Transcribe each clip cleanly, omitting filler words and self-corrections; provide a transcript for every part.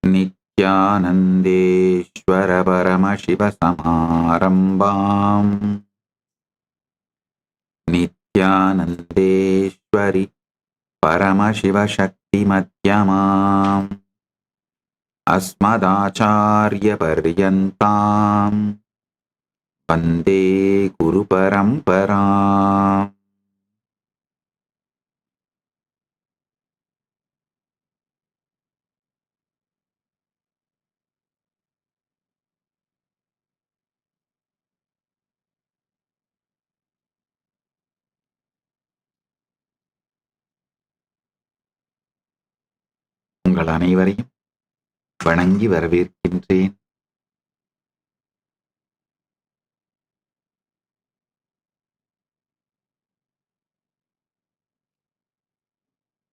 நித்யானந்தேஸ்வர பரமசிவசமாரம்பாம் நித்யானந்தேஸ்வரி பரமசிவசக்திமத்யமாம் அஸ்மதாச்சார்யபர்யந்தாம் வந்தே குரு பரம்பராம். உங்கள் அனைவரையும் வணங்கி வரவேற்கின்றேன்.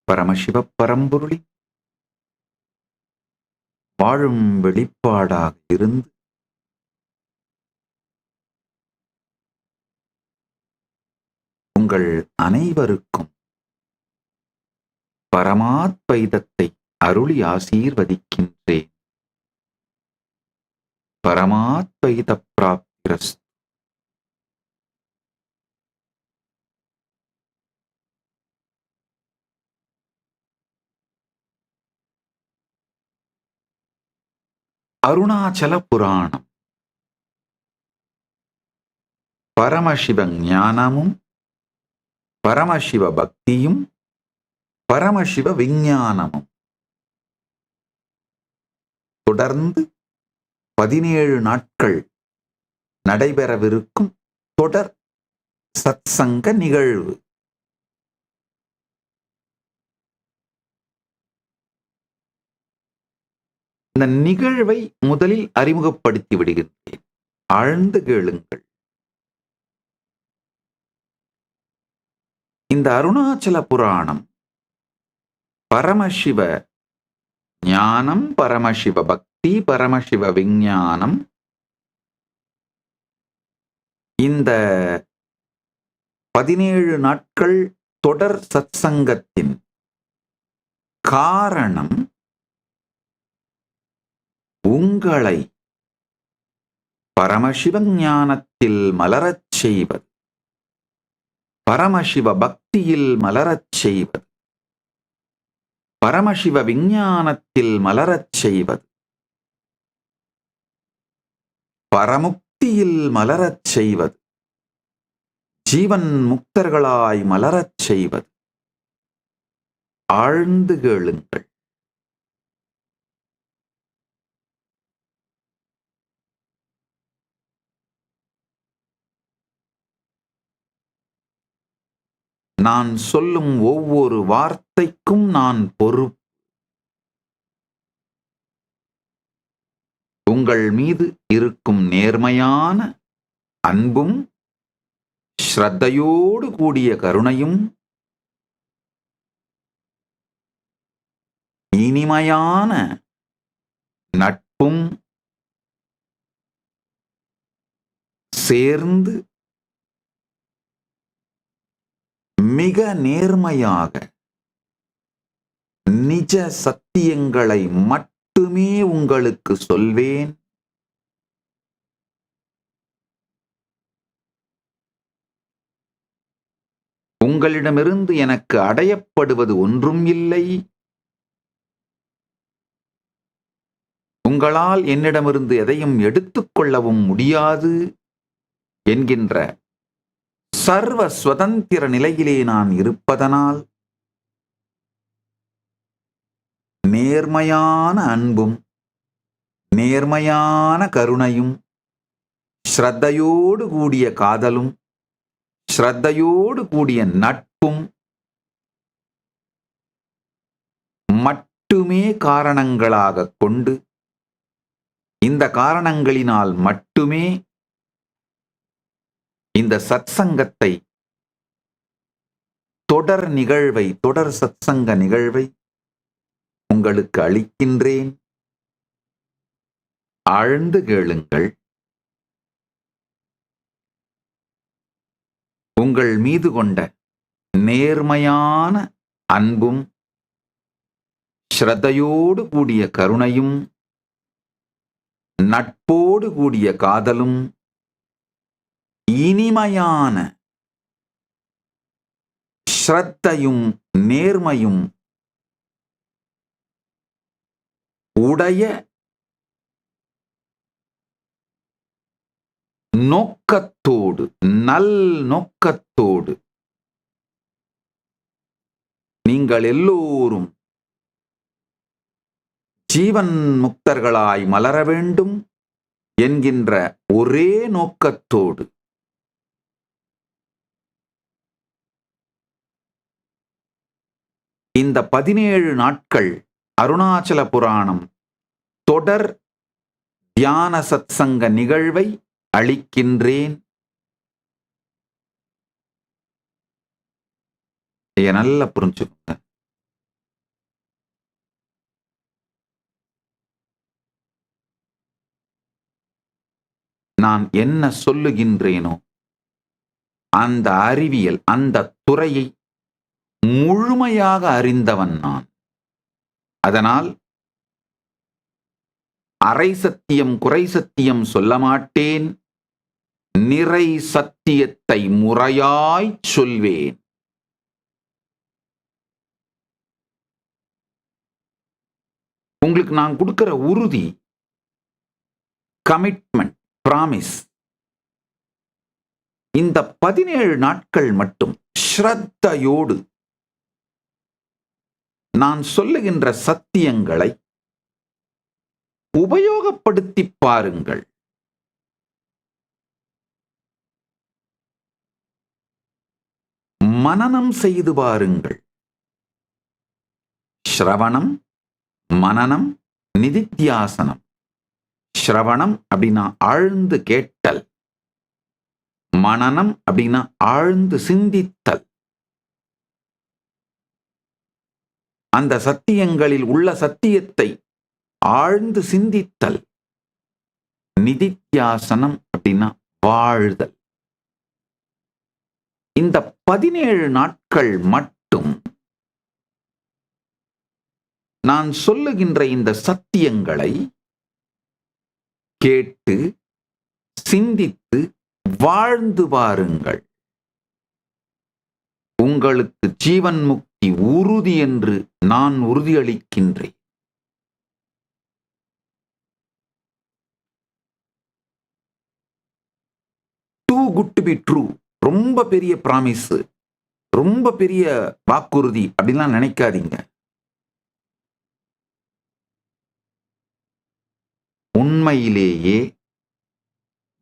பரமசிவ பரம்பொருளின் வாழும் வெளிப்பாடாக இருந்து உங்கள் அனைவருக்கும் பரமாத்வைதத்தை அருளி ஆசீர்வதிக்கின்றேன். பரமாத்வைத பிராப்திரஸ்து. அருணாச்சல புராணம் பரமசிவ ஞானமும் பரமசிவ பக்தியும் பரமசிவ விஞ்ஞானமும் தொடர்ந்து 17 நாட்கள் நடைபெறவிருக்கும் தொடர் சத்சங்க நிகழ்வு. இந்த நிகழ்வை முதலில் அறிமுகப்படுத்தி விடுகின்றேன். ஆழ்ந்து கேளுங்கள். இந்த அருணாச்சல புராணம் பரமசிவ ஞானம், பரமசிவ பக்தி, பரமசிவ விஞ்ஞானம், இந்த 17 நாட்கள் தொடர் சத்சங்கத்தின் காரணம் உங்களை பரமசிவ ஞானத்தில் மலரச் செய்வது, பரமசிவ பக்தியில் மலரச் செய்வது, பரமசிவ விஞ்ஞானத்தில் மலரச் செய்வது, பரமுக்தியில் மலரச் செய்வது, ஜீவன் முக்தர்களாய் மலரச் செய்வது. ஆழ்ந்து கேளுங்கள். நான் சொல்லும் ஒவ்வொரு வார்த்தைக்கும் நான் பொறுப்பு. உங்கள் மீது இருக்கும் நேர்மையான அன்பும் ஸ்ரத்தையோடு கூடிய கருணையும் இனிமையான நட்பும் சேர்ந்து மிக நேர்மையாக நிஜ சத்தியங்களை மட்டுமே உங்களுக்கு சொல்வேன். உங்களிடமிருந்து எனக்கு அடையப்படுவது ஒன்றும் இல்லை. உங்களால் என்னிடமிருந்து எதையும் எடுத்துக்கொள்ளவும் முடியாது என்கின்ற சர்வ சுதந்திர நிலையிலே நான் இருப்பதனால் நேர்மையான அன்பும் நேர்மையான கருணையும் ஸ்ரத்தையோடு கூடிய காதலும் ஸ்ரத்தையோடு கூடிய நட்பும் மட்டுமே காரணங்களாக கொண்டு, இந்த காரணங்களினால் மட்டுமே இந்த சத்சங்கத்தை, தொடர் நிகழ்வை, தொடர் சத்சங்க நிகழ்வை உங்களுக்கு அளிக்கின்றேன். ஆழ்ந்து கேளுங்கள். உங்கள் மீது கொண்ட நேர்மையான அன்பும் ஸ்ரத்தையோடு கூடிய கருணையும் நட்போடு கூடிய காதலும் இனிமையான ஸ்ரத்தையும் நேர்மையும் உடைய நோக்கத்தோடு நல் நோக்கத்தோடு நீங்கள் எல்லோரும் ஜீவன் முக்தர்களாய் மலர வேண்டும் என்கின்ற ஒரே நோக்கத்தோடு இந்த 17 நாட்கள் அருணாச்சல புராணம் தொடர் தியான சத்சங்க நிகழ்வை அளிக்கின்றேன். நல்லா புரிஞ்சுக்கோங்க. நான் என்ன சொல்லுகின்றேனோ அந்த அறிவியல், அந்த துறையை முழுமையாக அறிந்தவன் நான். அதனால் அரை சத்தியம் குறை சத்தியம் சொல்ல மாட்டேன், நிறை சத்தியத்தை முறையாய் சொல்வேன். உங்களுக்கு நான் கொடுக்கிற உறுதி, கமிட்மெண்ட், பிராமிஸ், இந்த 17 நாட்கள் மட்டும் ஸ்ரத்தையோடு நான் சொல்லுகின்ற சத்தியங்களை உபயோகப்படுத்தி பாருங்கள். மனனம் செய்து பாருங்கள். ஸ்ரவணம், மனனம், நிதித்தியாசனம். ஸ்ரவணம் அப்படின்னா ஆழ்ந்து கேட்டல், மனனம் அப்படின்னா ஆழ்ந்து சிந்தித்தல். அந்த சத்தியங்களில் உள்ள சத்தியத்தை ஆழ்ந்து சிந்தித்தல். நிதித்தியாசனம் அப்படின்னா வாழ்தல். இந்த 17 நாட்கள் மட்டும் நான் சொல்லுகின்ற இந்த சத்தியங்களை கேட்டு சிந்தித்து வாழ்ந்து பாருங்கள். உங்களுக்கு ஜீவன் முக்தி உறுதி என்று நான் உறுதியளிக்கின்றேன். Too good to be true. ரொம்ப பெரிய பிராமிஸ், ரொம்ப பெரிய வாக்குறுதி அப்படின்லாம் நினைக்காதீங்க. உண்மையிலேயே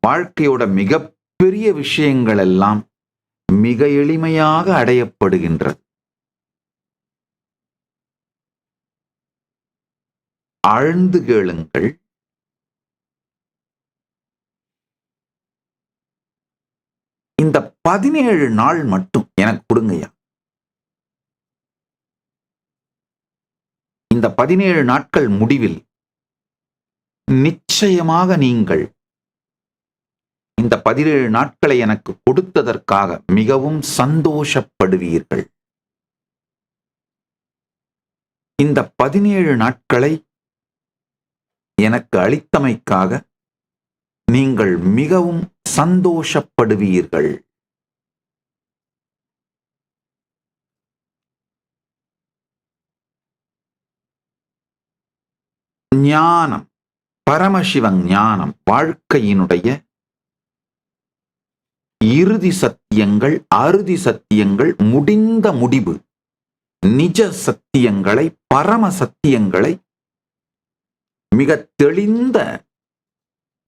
வாழ்க்கையோட மிகப்பெரிய விஷயங்கள் எல்லாம் மிக எளிமையாக அடையப்படுகின்றது. ஆழ்ந்து கேளுங்கள். இந்த 17 நாள் மட்டும் எனக்கு கொடுங்கய்யா. இந்த 17 நாட்கள் முடிவில் நிச்சயமாக நீங்கள் இந்த 17 நாட்களை எனக்கு கொடுத்ததற்காக மிகவும் சந்தோஷப்படுவீர்கள். இந்த 17 நாட்களை எனக்கு அளித்தமைக்காக நீங்கள் மிகவும் சந்தோஷப்படுவீர்கள். ஞானம், பரமசிவன் ஞானம், வாழ்க்கையினுடைய இறுதி சத்தியங்கள், அறுதி சத்தியங்கள், முடிந்த முடிவு, நிஜ சத்தியங்களை, பரம சத்தியங்களை மிக தெளிந்த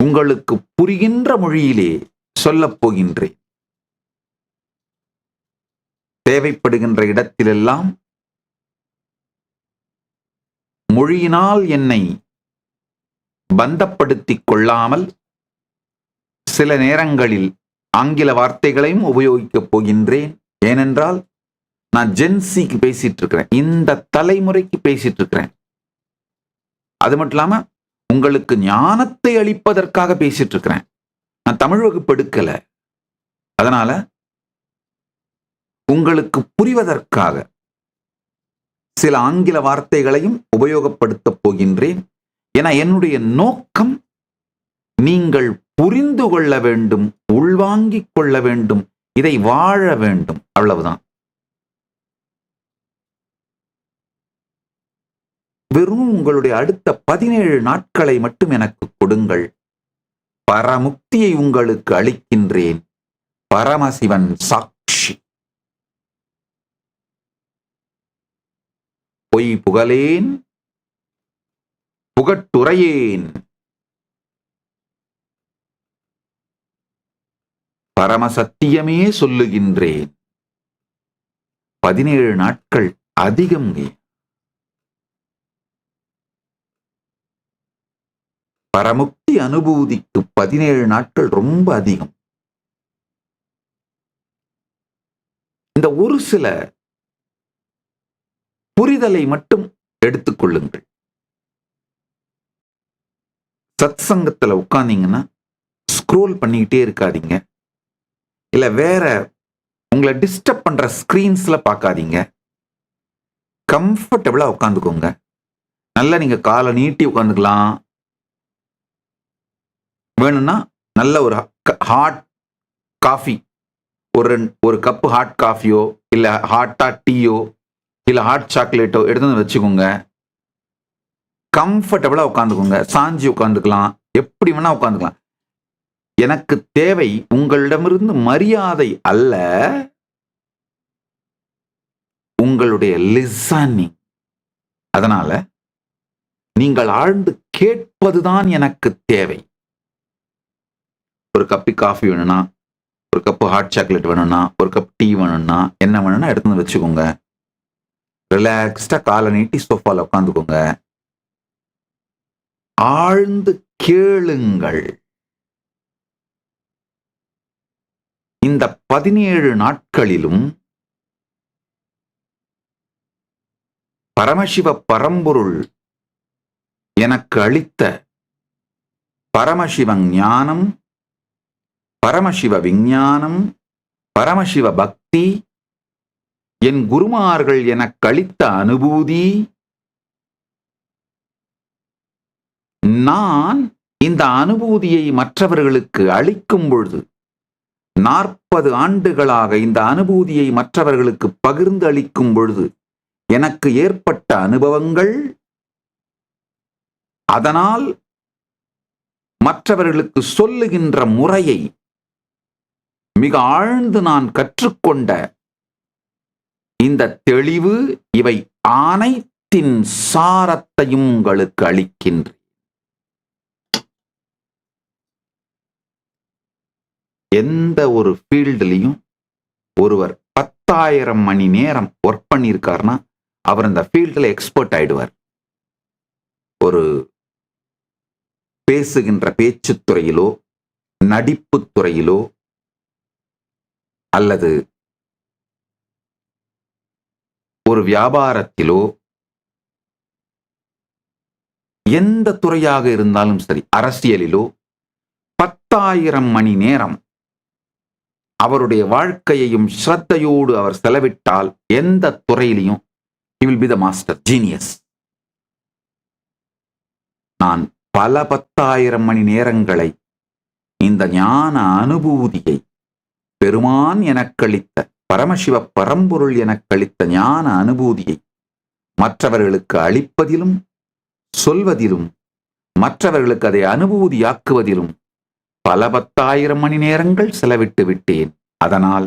உங்களுக்கு புரிகின்ற மொழியிலே சொல்லப் போகின்றேன். தேவைப்படுகின்ற இடத்திலெல்லாம் மொழியினால் என்னை பந்தப்படுத்திக் கொள்ளாமல் சில நேரங்களில் ஆங்கில வார்த்தைகளையும் உபயோகிக்கப் போகின்றேன். ஏனென்றால் நான் ஜென்சிக்கு பேசிட்டு இருக்கிறேன், இந்த தலைமுறைக்கு பேசிட்டு இருக்கிறேன். அது மட்டும் இல்லாம உங்களுக்கு ஞானத்தை அளிப்பதற்காக பேசிட்டு இருக்கிறேன். நான் தமிழ் வகுப்பு எடுக்கல. அதனால உங்களுக்கு புரிவதற்காக சில ஆங்கில வார்த்தைகளையும் உபயோகப்படுத்தப் போகின்றேன். என என்னுடைய நோக்கம் நீங்கள் புரிந்து கொள்ள வேண்டும், உள்வாங்கிக் கொள்ள வேண்டும், இதை வாழ வேண்டும், அவ்வளவுதான். வெறும் உங்களுடைய அடுத்த 17 நாட்களை மட்டும் எனக்கு கொடுங்கள். பரமுக்தியை உங்களுக்கு அளிக்கின்றேன். பரமசிவன் சாட்சி. பொய் புகழேன், புகட்டுரையேன். பரமசத்தியமே சொல்லுகின்றேன். 17 நாட்கள் அதிகம். பரமுக்தி அனுபூதிக்கு 17 நாட்கள் ரொம்ப அதிகம். இந்த ஒரு சில புரிதலை மட்டும் எடுத்துக்கொள்ளுங்கள். சத் சங்கத்துல உட்கார்ந்தீங்கன்னா ஸ்க்ரோல் பண்ணிக்கிட்டே இருக்காதீங்க. இல்ல வேற உங்களை டிஸ்டர்ப் பண்ற ஸ்கிரீன்ஸ்ல பார்க்காதீங்க. கம்ஃபர்டபுளா உட்காந்துக்கோங்க. நல்லா நீங்க காலை நீட்டி உட்காந்துக்கலாம். வேணும்னா நல்ல ஒரு ஹாட் காஃபி, ஒரு கப்பு ஹாட் காஃபியோ இல்ல ஹாட்டா டீயோ இல்ல ஹாட் சாக்லேட்டோ எடுத்து வச்சுக்கோங்க. கம்ஃபர்டபுளா உட்காந்துக்கோங்க. சாஞ்சி உட்காந்துக்கலாம், எப்படி வேணா உட்காந்துக்கலாம். எனக்கு தேவை உங்களிடமிருந்து மரியாதை அல்ல, உங்களுடைய லிசனிங். அதனால நீங்கள் ஆழ்ந்து கேட்பதுதான் எனக்கு தேவை. ஒரு கப்பு காஃபி வேணும்னா, ஒரு கப்பு ஹாட் சாக்லேட் வேணும்னா, ஒரு கப் டீ வேணும்னா, என்ன வேணும்னா எடுத்து வச்சுக்கோங்க. ரிலாக்ஸ்டா காலை நீட்டி சோஃபால உட்காந்துக்கோங்க. ஆழ்ந்து கேளுங்கள். இந்த 17 நாட்களிலும் பரமசிவ பரம்பொருள் எனக்கு அளித்த பரமசிவ ஞானம், பரமசிவ விஞ்ஞானம், பரமசிவ பக்தி, என் குருமார்கள் எனக்கு அளித்த அனுபூதி, நான் இந்த அனுபூதியை மற்றவர்களுக்கு அளிக்கும் பொழுது 40 ஆண்டுகளாக இந்த அனுபூதியை மற்றவர்களுக்கு பகிர்ந்து அளிக்கும் பொழுது எனக்கு ஏற்பட்ட அனுபவங்கள், அதனால் மற்றவர்களுக்கு சொல்லுகின்ற முறையை மிக ஆழ்ந்து நான் கற்றுக்கொண்ட இந்த தெளிவு, இவை அனைத்தின் சாரத்தையும் உங்களுக்கு அளிக்கின்றேன். எந்த ஒரு ஃபீல்டுலையும் ஒருவர் 10,000 மணி நேரம் ஒர்க் பண்ணியிருக்காருன்னா அவர் அந்த ஃபீல்டில் எக்ஸ்பர்ட் ஆயிடுவார். ஒரு பேசுகின்ற பேச்சுத்துறையிலோ, நடிப்பு துறையிலோ, அல்லது ஒரு வியாபாரத்திலோ, எந்த துறையாக இருந்தாலும் சரி, அரசியலிலோ 10,000 மணி நேரம் அவருடைய வாழ்க்கையையும் ஸ்ரத்தையோடு அவர் செலவிட்டால் எந்த துறையிலையும் he will be the master genius. நான் பல 10,000 மணி நேரங்களை இந்த ஞான அனுபூதியை பெருமான் எனக்களித்த, பரமசிவ பரம்பொருள் எனக்களித்த ஞான அனுபூதியை மற்றவர்களுக்கு அளிப்பதிலும், சொல்வதிலும், மற்றவர்களுக்கு அதை அனுபூதியாக்குவதிலும் பல 10,000 மணி நேரங்கள் செலவிட்டு விட்டேன். அதனால்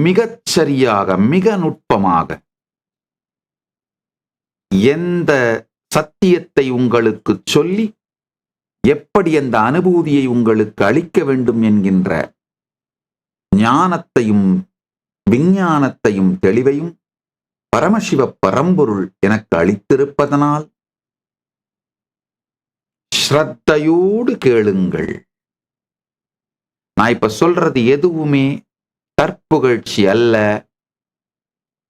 மிகச் சரியாக, மிக நுட்பமாக எந்த சத்தியத்தை உங்களுக்கு சொல்லி எப்படி அந்த அனுபூதியை உங்களுக்கு அளிக்க வேண்டும் என்கின்ற ஞானத்தையும் விஞ்ஞானத்தையும் தெளிவையும் பரமசிவ பரம்பொருள் எனக்கு அளித்திருப்பதனால் ஸ்ரத்தையோடு கேளுங்கள். நான் இப்ப சொல்றது எதுவுமே தற்புகழ்ச்சி அல்ல,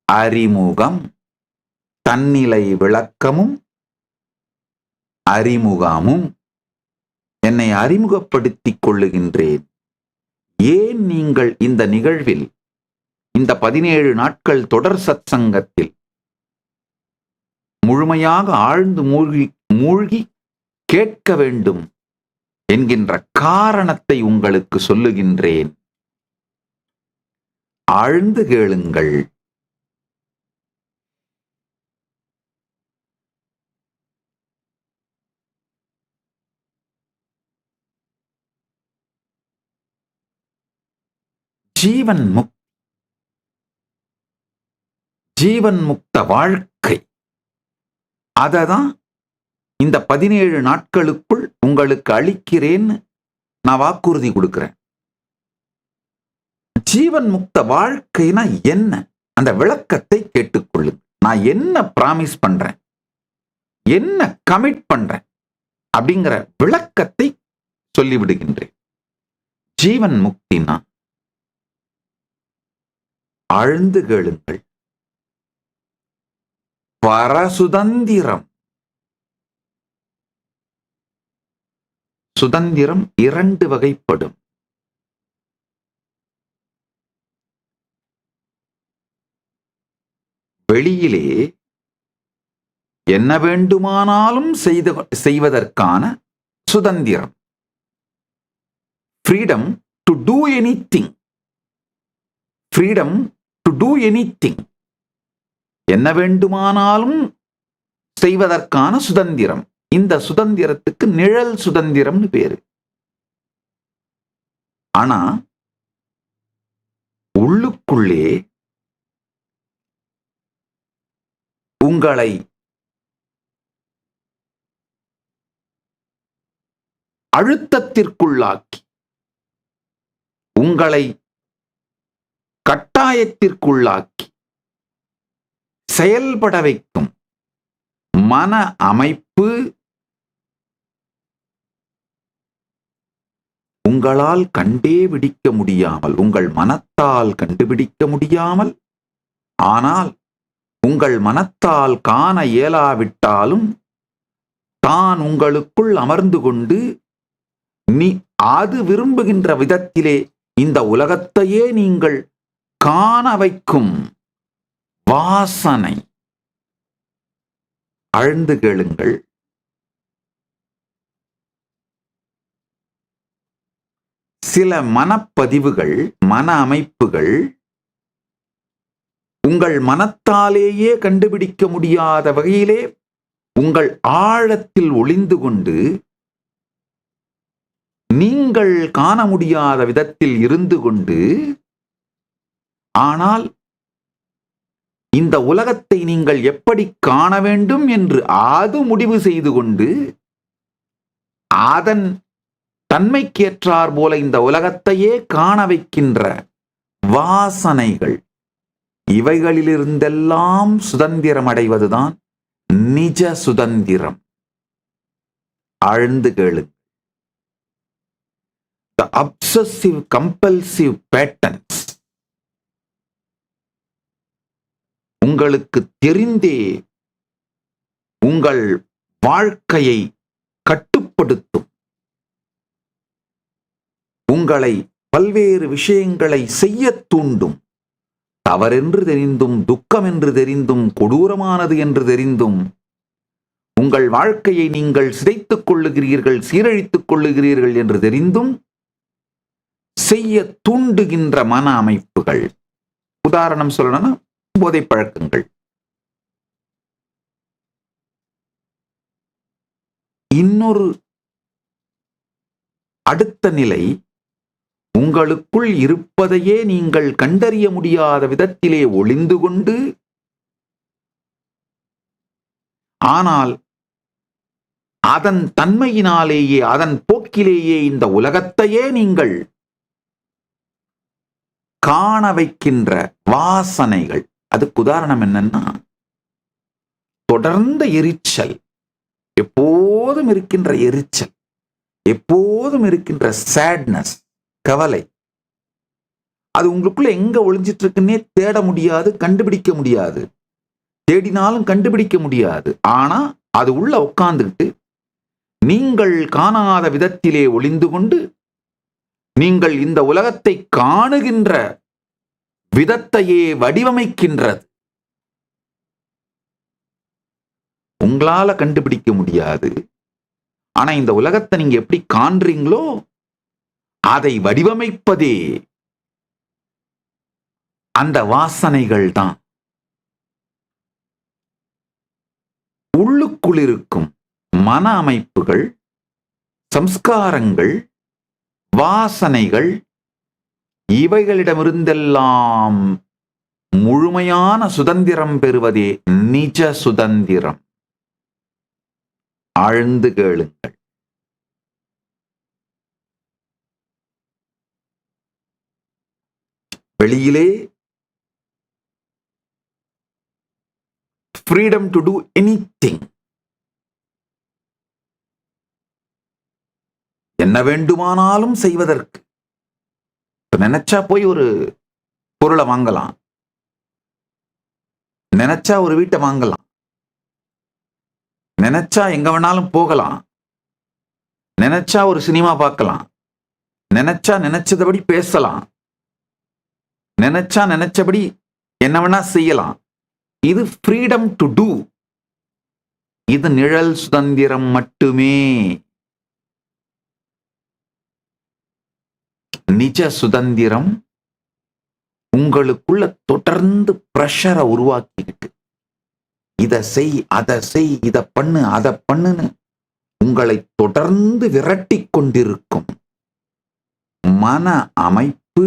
அறிமுகம். தன்னிலை விளக்கமும் அறிமுகமும். என்னை அறிமுகப்படுத்திக் கொள்ளுகின்றேன். ஏன் நீங்கள் இந்த நிகழ்வில் இந்த 17 நாட்கள் தொடர் சத்சங்கத்தில் முழுமையாக ஆழ்ந்து மூழ்கி கேட்க வேண்டும் என்கின்ற காரணத்தை உங்களுக்கு சொல்லுகின்றேன். ஆழ்ந்து கேளுங்கள். ஜீவன் முக்த வாழ்க்கை, அததான் இந்த 17 நாட்களுக்குள் உங்களுக்கு அளிக்கிறேன்னு நான் வாக்குறுதி கொடுக்கிறேன். ஜீவன் முக்த வாழ்க்கைனா என்ன? அந்த விளக்கத்தை கேட்டுக்கொள்ளுங்க. நான் என்ன பிராமிஸ் பண்றேன், என்ன கமிட் பண்றேன் அப்படிங்கிற விளக்கத்தை சொல்லிவிடுகின்றேன். ஜீவன் முக்தினா ஆழ்ந்து கேளுங்கள். பரசுதந்திரம். சுதந்திரம் 2 வகைப்படும். வெளியிலே என்ன வேண்டுமானாலும் செய்வதற்கான சுதந்திரம். Freedom to two anything. Freedom to two anything. என்ன வேண்டுமானாலும் செய்வதற்கான சுதந்திரம். இந்த சுதந்திரத்துக்கு நிழல் சுதந்திரம்னு பேரு. ஆனா உள்ளுக்குள்ளே உங்களை அழுத்தத்திற்குள்ளாக்கி, உங்களை கட்டாயத்திற்குள்ளாக்கி செயல்பட வைக்கும் மன அமைப்பு உங்களால் கண்டே பிடிக்க முடியாமல், உங்கள் மனத்தால் கண்டுபிடிக்க முடியாமல், ஆனால் உங்கள் மனத்தால் காண இயலாவிட்டாலும் தான் உங்களுக்குள் அமர்ந்து கொண்டு அது விரும்புகின்ற விதத்திலே இந்த உலகத்தையே நீங்கள் காண வைக்கும் வாசனை. ஆழ்ந்து கேளுங்கள். சில மனப்பதிவுகள், மன அமைப்புகள் உங்கள் மனத்தாலேயே கண்டுபிடிக்க முடியாத வகையிலே உங்கள் ஆழத்தில் ஒளிந்து கொண்டு நீங்கள் காண முடியாத விதத்தில் இருந்து கொண்டு, ஆனால் இந்த உலகத்தை நீங்கள் எப்படி காண வேண்டும் என்று அது முடிவு செய்து கொண்டு அதன் தன்மைக்கேற்றார் போல இந்த உலகத்தையே காண வைக்கின்ற வாசனைகள், இவைகளிலிருந்தெல்லாம் சுதந்திரம் அடைவதுதான் நிஜ சுதந்திரம். ஆழ்ந்து கேளு. The obsessive compulsive patterns உங்களுக்கு தெரிந்தே உங்கள் வாழ்க்கையை கட்டுப்படுத்தும், உங்களை பல்வேறு விஷயங்களை செய்ய தூண்டும். தவறென்று தெரிந்தும், துக்கம் என்று தெரிந்தும், கொடூரமானது என்று தெரிந்தும் உங்கள் வாழ்க்கையை நீங்கள் சிதைத்துக் கொள்ளுகிறீர்கள், சீரழித்துக் கொள்ளுகிறீர்கள் என்று தெரிந்தும் செய்ய தூண்டுகின்ற மன அமைப்புகள். உதாரணம் சொல்லணும்னா போதை பழக்கங்கள். இன்னொரு அடுத்த நிலை, உங்களுக்குள் இருப்பதையே நீங்கள் கண்டறிய முடியாத விதத்திலே ஒளிந்து கொண்டு, ஆனால் அதன் தன்மையினாலேயே, அதன் போக்கிலேயே இந்த உலகத்தையே நீங்கள் காண வைக்கின்ற வாசனைகள். அதுக்கு உதாரணம் என்னன்னா, தொடர்ந்த எரிச்சல், எப்போதும் இருக்கின்ற எரிச்சல், எப்போதும் இருக்கின்ற சேட்னஸ், கவலை. அது உங்களுக்குள்ள எங்க ஒளிஞ்சிட்டு இருக்குன்னே தேட முடியாது, கண்டுபிடிக்க முடியாது. தேடினாலும் கண்டுபிடிக்க முடியாது. ஆனா அது உள்ள உட்கார்ந்துக்கிட்டு நீங்கள் காணாத விதத்திலே ஒளிந்து கொண்டு நீங்கள் இந்த உலகத்தை காணுகின்ற விதத்தையே வடிவமைக்கின்றது. உங்களால கண்டுபிடிக்க முடியாது. ஆனா இந்த உலகத்தை நீங்க எப்படி காண்றீங்களோ அதை வடிவமைப்பதே அந்த வாசனைகள் தான். உள்ளுக்குள் இருக்கும் மன அமைப்புகள், சம்ஸ்காரங்கள், வாசனைகள், இவைகளிடமிருந்தெல்லாம் முழுமையான சுதந்திரம் பெறுவதே நிஜ சுதந்திரம். ஆழ்ந்து கேளுங்கள். வெளியிலே freedom to do anything. என்ன வேண்டுமானாலும் செய்வதற்கு. நினைச்சா போய் ஒரு பொருளை வாங்கலாம், நினைச்சா ஒரு வீட்டை வாங்கலாம், நினைச்சா எங்க வேணாலும் போகலாம், நினைச்சா ஒரு சினிமா பார்க்கலாம், நினைச்சா நினைச்சபடி பேசலாம், நினைச்சா நினைச்சபடி என்ன வேணா செய்யலாம். இது ஃப்ரீடம் டு டூ. இது நிழல் சுதந்திரம் மட்டுமே. நிஜ சுதந்திரம் உங்களுக்குள்ள தொடர்ந்து பிரஷரை உருவாக்கிக்கிட்டு இதை செய், அதை செய், இதை பண்ணு, அதை பண்ணுன்னு உங்களை தொடர்ந்து விரட்டி கொண்டிருக்கும் மன அமைப்பு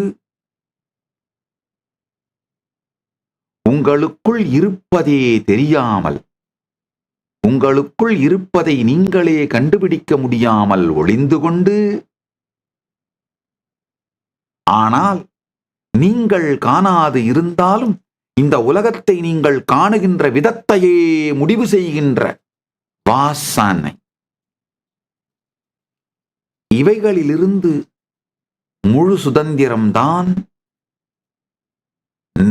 உங்களுக்குள் இருப்பதே தெரியாமல், உங்களுக்குள் இருப்பதை நீங்களே கண்டுபிடிக்க முடியாமல் ஒளிந்து கொண்டு, ஆனால் நீங்கள் காணாது இருந்தாலும் இந்த உலகத்தை நீங்கள் காணுகின்ற விதத்தையே முடிவு செய்கின்ற வாசனை. இவைகளிலிருந்து முழு சுதந்திரம்தான்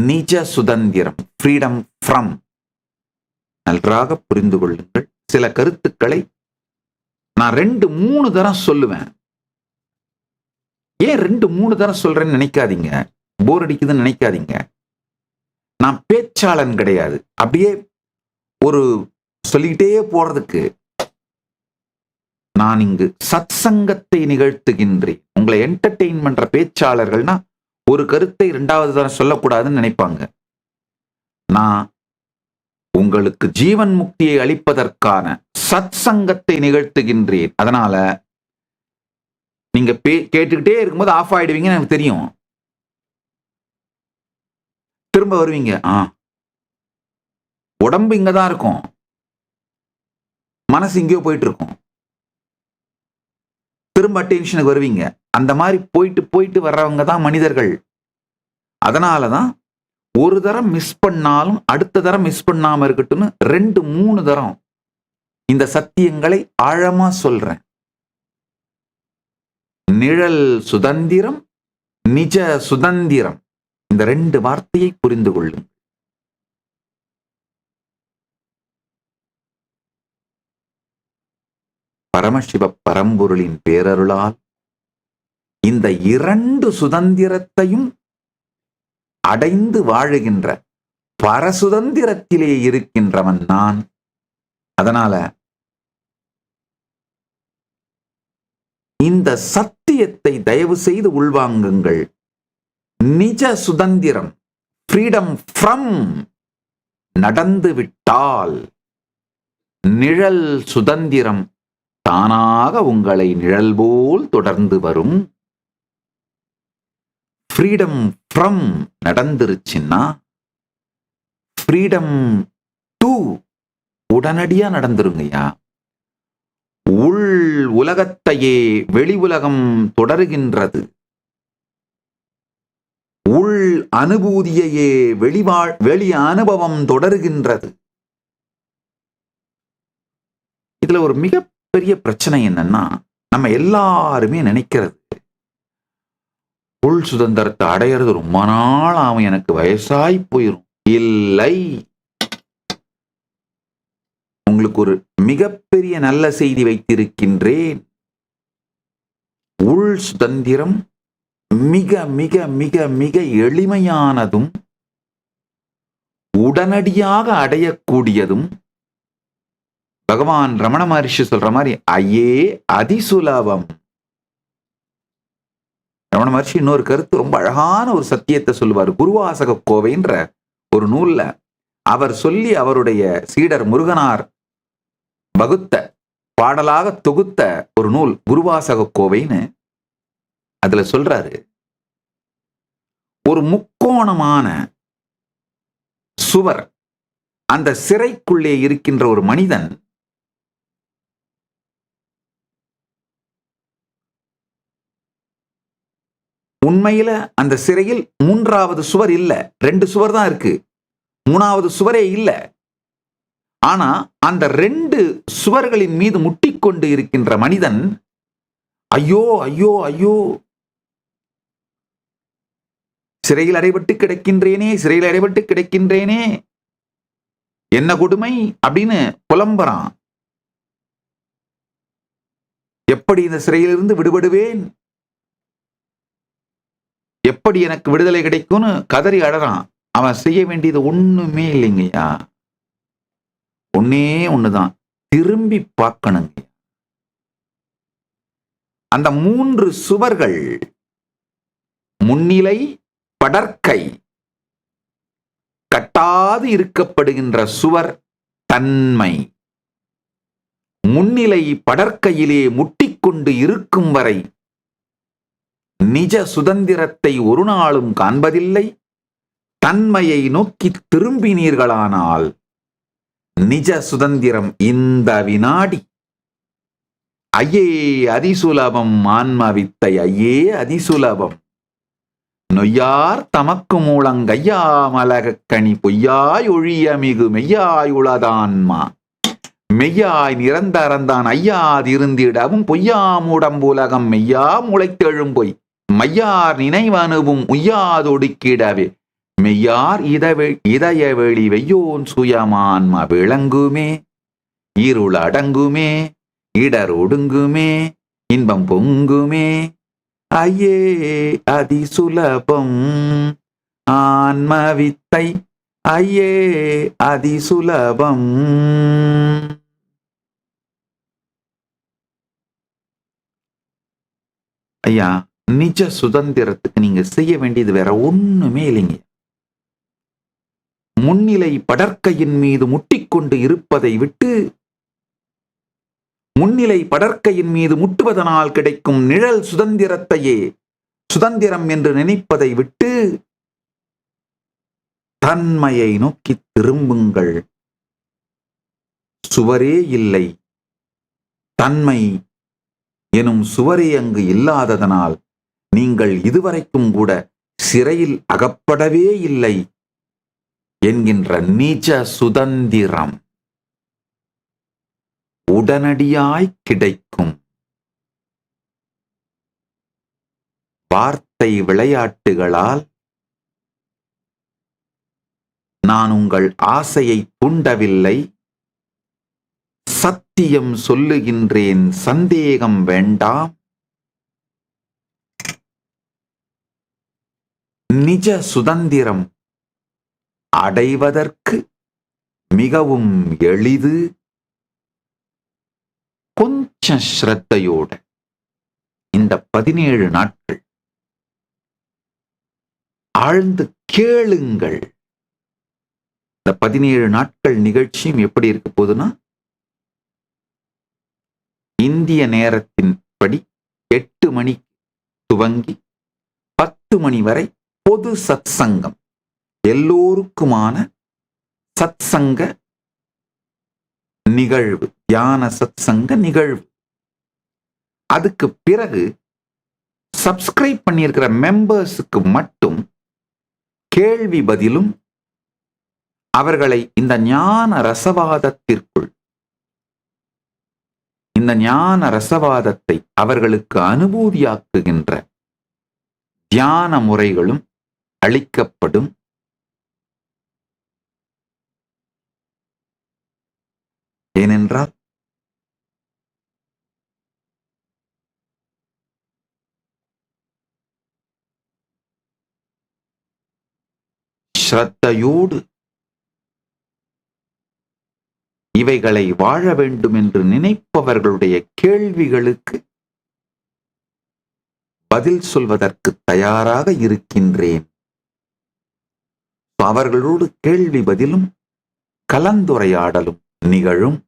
நிஜ சுதந்திரம். Freedom from. நன்றாக புரிந்து கொள்ளுங்கள். சில கருத்துக்களை நான் 2-3 தரம் சொல்லுவேன். ஏன் 2-3 தரம் சொல்றேன்னு நினைக்காதீங்க, போர் அடிக்குதுன்னு நினைக்காதீங்க. நான் பேச்சாளன் கிடையாது. அப்படியே ஒரு சொல்லிக்கிட்டே போறதுக்கு நான் இங்கு சத்சங்கத்தை நிகழ்த்துகின்றேன். உங்களை என்டர்டெயின் பண்ற பேச்சாளர்கள்னா ஒரு கருத்தை 2வது தரம் சொல்லக்கூடாதுன்னு நினைப்பாங்க. நான் உங்களுக்கு ஜீவன் முக்தியை அளிப்பதற்கான சத்சங்கத்தை நிகழ்த்துகின்றேன். அதனால நீங்க கேட்டுக்கிட்டே இருக்கும்போது ஆஃப் ஆயிடுவீங்கன்னு எனக்கு தெரியும். திரும்ப வருவீங்க. உடம்பு இங்கதான் இருக்கும், மனசு இங்கேயோ போயிட்டு இருக்கும். திரும்ப அட்டென்ஷனுக்கு வருவீங்க. அந்த மாதிரி போயிட்டு போயிட்டு வர்றவங்க தான் மனிதர்கள். அதனாலதான் ஒரு தரம் மிஸ் பண்ணாலும் அடுத்த தரம் மிஸ் பண்ணாம இருக்கட்டும்னு 2-3 தரம் இந்த சத்தியங்களை ஆழமா சொல்றேன். நிழல் சுதந்திரம், நிஜ சுதந்திரம், இந்த 2 வார்த்தையை புரிந்து கொள்ளும். பரமசிவ பரம்பொருளின் பேரருளால் இந்த 2 சுதந்திரத்தையும் அடைந்து வாழுகின்ற பரசுதந்திரத்திலே இருக்கின்றவன் நான். அதனால இந்த சத்தியத்தை தயவு செய்து உள்வாங்குங்கள். நிஜ சுதந்திரம், ஃப்ரீடம் ஃப்ரம் நடந்து விட்டால் நிழல் சுதந்திரம் தானாக உங்களை நிழல் போல் தொடர்ந்து வரும். ஃப்ரீடம் ஃப்ரம் நடந்துருச்சுன்னா ஃப்ரீடம் டு உடனடியா நடந்துருங்கய்யா. உள் உலகத்தையே வெளி உலகம் தொடருகின்றது. உள் அனுபூதியையே வெளி அனுபவம் தொடருகின்றது. இதுல ஒரு மிகப்பெரிய பிரச்சனை என்னன்னா, நம்ம எல்லாருமே நினைக்கிறது உள் சுதந்திரத்தை அடையிறது ரொம்ப நாள் ஆகும், எனக்கு வயசாய் போயிரும். இல்லை, உங்களுக்கு ஒரு மிகப்பெரிய நல்ல செய்தி வைத்திருக்கின்றேன். உள் சுதந்திரம் மிக மிக மிக மிக எளிமையானதும் உடனடியாக அடையக்கூடியதும் பகவான் ரமண மகரிஷி சொல்ற மாதிரி ஐயே அதிசுலபம். ரமண மகரிஷி இன்னொரு கருத்து, ரொம்ப அழகான ஒரு சத்தியத்தை சொல்லுவார். குருவாசக கோவைன்ற ஒரு நூல்ல அவர் சொல்லி அவருடைய சீடர் முருகனார் வகுத்த பாடலாக தொகுத்த ஒரு நூல் குருவாசக கோவைன்னு. அதுல சொல்றாரு, ஒரு முக்கோணமான சுவர், அந்த சிறைக்குள்ளே இருக்கின்ற ஒரு மனிதன் உண்மையில அந்த சிறையில் மூன்றாவது சுவர் இல்ல, 2 சுவர் தான் இருக்கு, 3வது சுவரே இல்ல. ஆனா அந்த 2 சுவர்களின் மீது முட்டிக்கொண்டு இருக்கின்ற மனிதன் ஐயோ ஐயோ ஐயோ, சிறையில் அடைபட்டு கிடக்கின்றேனே, சிறையில் அடைபட்டு கிடக்கின்றேனே, என்ன கொடுமை அப்படின்னு புலம்புறான். எப்படி இந்த சிறையிலிருந்து விடுபடுவேன், எப்படி எனக்கு விடுதலை கிடைக்கும்னு கதறி அழறான். அவன் செய்ய வேண்டியது ஒண்ணுமே இல்லைங்கய்யா, ஒன்னே ஒண்ணுதான், திரும்பி பார்க்கணுங்க. அந்த 3 சுவர்கள் முன்னிலை படற்கை, கட்டாது இருக்கப்படுகின்ற சுவர் தன்மை. முன்னிலை படற்கையிலே முட்டிக்கொண்டு இருக்கும் வரை நிஜ சுதந்திரத்தை ஒரு நாளும் காண்பதில்லை. தன்மையை நோக்கி திரும்பினீர்களானால் நிஜ சுதந்திரம் இந்த வினாடி. ஐயே அதிசுலபம் ஆன்ம வித்தை, ஐயே அதிசுலபம். நொய்யார் தமக்கு மூலங்கையா மலகக்கணி பொய்யாய் ஒழிய மிகு மெய்யாய் உளதான்மா. மெய்யாய் நிரந்தரந்தான் ஐயாதிருந்திடவும் பொய்யாமுடம்புலகம் மெய்யா முளைத்தெழும் பொய் மையார் நினைவனுவும் உய்யாதொடுக்கிடவே மெய்யார் இதய வெளி வெய்யோன் சுயமான்ம விளங்குமே. இருள் அடங்குமே, இடர் ஒடுங்குமே, இன்பம் பொங்குமே. ஐயே அதிசுலபம் ஆன்ம வித்தை, ஐயே அதிசுலபம். ஐயா, நிஜ சுதந்திரத்துக்கு நீங்க செய்ய வேண்டியது வேற ஒண்ணுமே இல்லைங்க. முன்னிலை படற்கையின் மீது முட்டிக்கொண்டு இருப்பதை விட்டு, முன்னிலை படற்கையின் மீது முட்டுவதனால் கிடைக்கும் நிழல் சுதந்திரத்தையே சுதந்திரம் என்று நினைப்பதை விட்டு தன்மையை நோக்கி திரும்புங்கள். சுவரே இல்லை, தன்மை எனும் சுவரே அங்கு இல்லாததனால் நீங்கள் இதுவரைக்கும் கூட சிறையில் அகப்படவே இல்லை என்கின்ற நிஜ சுதந்திரம் உடனடியாய் கிடைக்கும். வார்த்தை விளையாட்டுகளால் நான் உங்கள் ஆசையை தூண்டவில்லை, சத்தியம் சொல்லுகின்றேன், சந்தேகம் வேண்டாம். நிஜ சுதந்திரம் அடைவதற்கு மிகவும் எளிது. கொஞ்சம் ஸ்ரத்தையோட இந்த 17 நாட்கள் ஆழ்ந்து கேளுங்கள். இந்த 17 நாட்கள் நிகழ்ச்சியும் எப்படி இருக்க போகுதுன்னா, இந்திய நேரத்தின் படி 8 மணிக்கு துவங்கி 10 மணி வரை பொது சத்சங்கம், எல்லோருக்குமான சத்சங்க நிகழ்வு, தியான சத்சங்க நிகழ்வு. அதுக்கு பிறகு சப்ஸ்கிரைப் பண்ணியிருக்கிற மெம்பர்ஸுக்கு மட்டும் கேள்வி பதிலும் அவர்களை இந்த ஞான ரசவாதத்திற்குள், இந்த ஞான ரசவாதத்தை அவர்களுக்கு அனுபூதியாக்குகின்ற தியான முறைகளும் அளிக்கப்படும். ஏனென்றால் ஸ்ரத்தையோடு இவைகளை வாழ வேண்டும் என்று நினைப்பவர்களுடைய கேள்விகளுக்கு பதில் சொல்வதற்கு தயாராக இருக்கின்றேன். அவர்களோடு கேள்வி பதிலும் கலந்துரையாடலும் நிகழும்.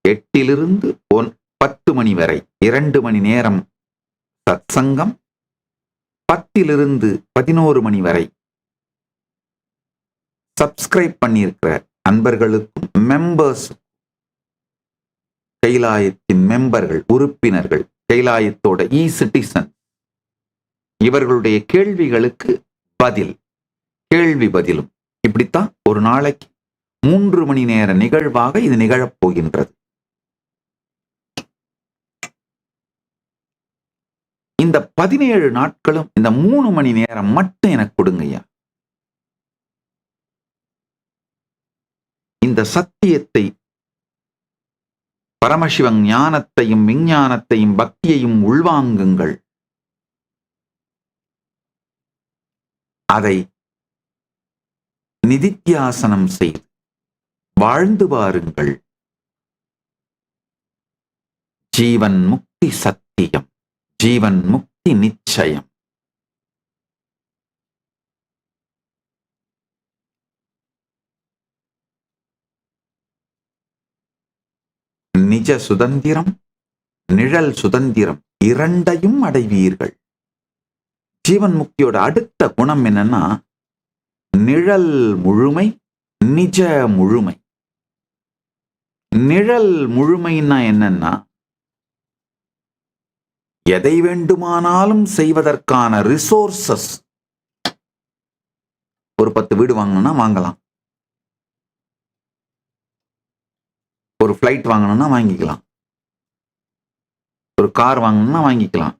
8 to 10 மணி வரை 2 மணி நேரம் சத்சங்கம். 10 to 11 மணி வரை சப்ஸ்கிரைப் பண்ணியிருக்கிற அன்பர்களுக்கும் மெம்பர்ஸ், கைலாயத்தின் மெம்பர்கள், உறுப்பினர்கள், கைலாயத்தோட சிட்டிசன், இவர்களுடைய கேள்விகளுக்கு பதில், கேள்வி பதிலும். இப்படித்தான் ஒரு நாளைக்கு 3 மணி நேர நிகழ்வாக இது நிகழப் போகின்றது. இந்த 17 நாட்களும் இந்த 3 மணி நேரம் மட்டும் எனக்கு கொடுங்கய்யா. இந்த சத்தியத்தை, பரமசிவன் ஞானத்தையும் விஞ்ஞானத்தையும் பக்தியையும் உள்வாங்குங்கள். அதை நிதித்தியாசனம் செய்து வாழ்ந்து பாருங்கள். ஜீவன் முக்தி சத்தியம், ஜீவன் முக்தி நிச்சயம். நிஜ சுதந்திரம், நிழல் சுதந்திரம் இரண்டையும் அடைவீர்கள். ஜீவன் முக்தியோட அடுத்த குணம் என்னன்னா நிழல் முழுமை, நிஜ முழுமை. நிழல் முழுமைன்னா என்னன்னா எதை வேண்டுமானாலும் செய்வதற்கான ரிசோர்சஸ். ஒரு 10 வீடு வாங்கணும்னா வாங்கலாம், ஒரு ஃப்ளைட் வாங்கணும்னா வாங்கிக்கலாம், ஒரு கார் வாங்கணும்னா வாங்கிக்கலாம்,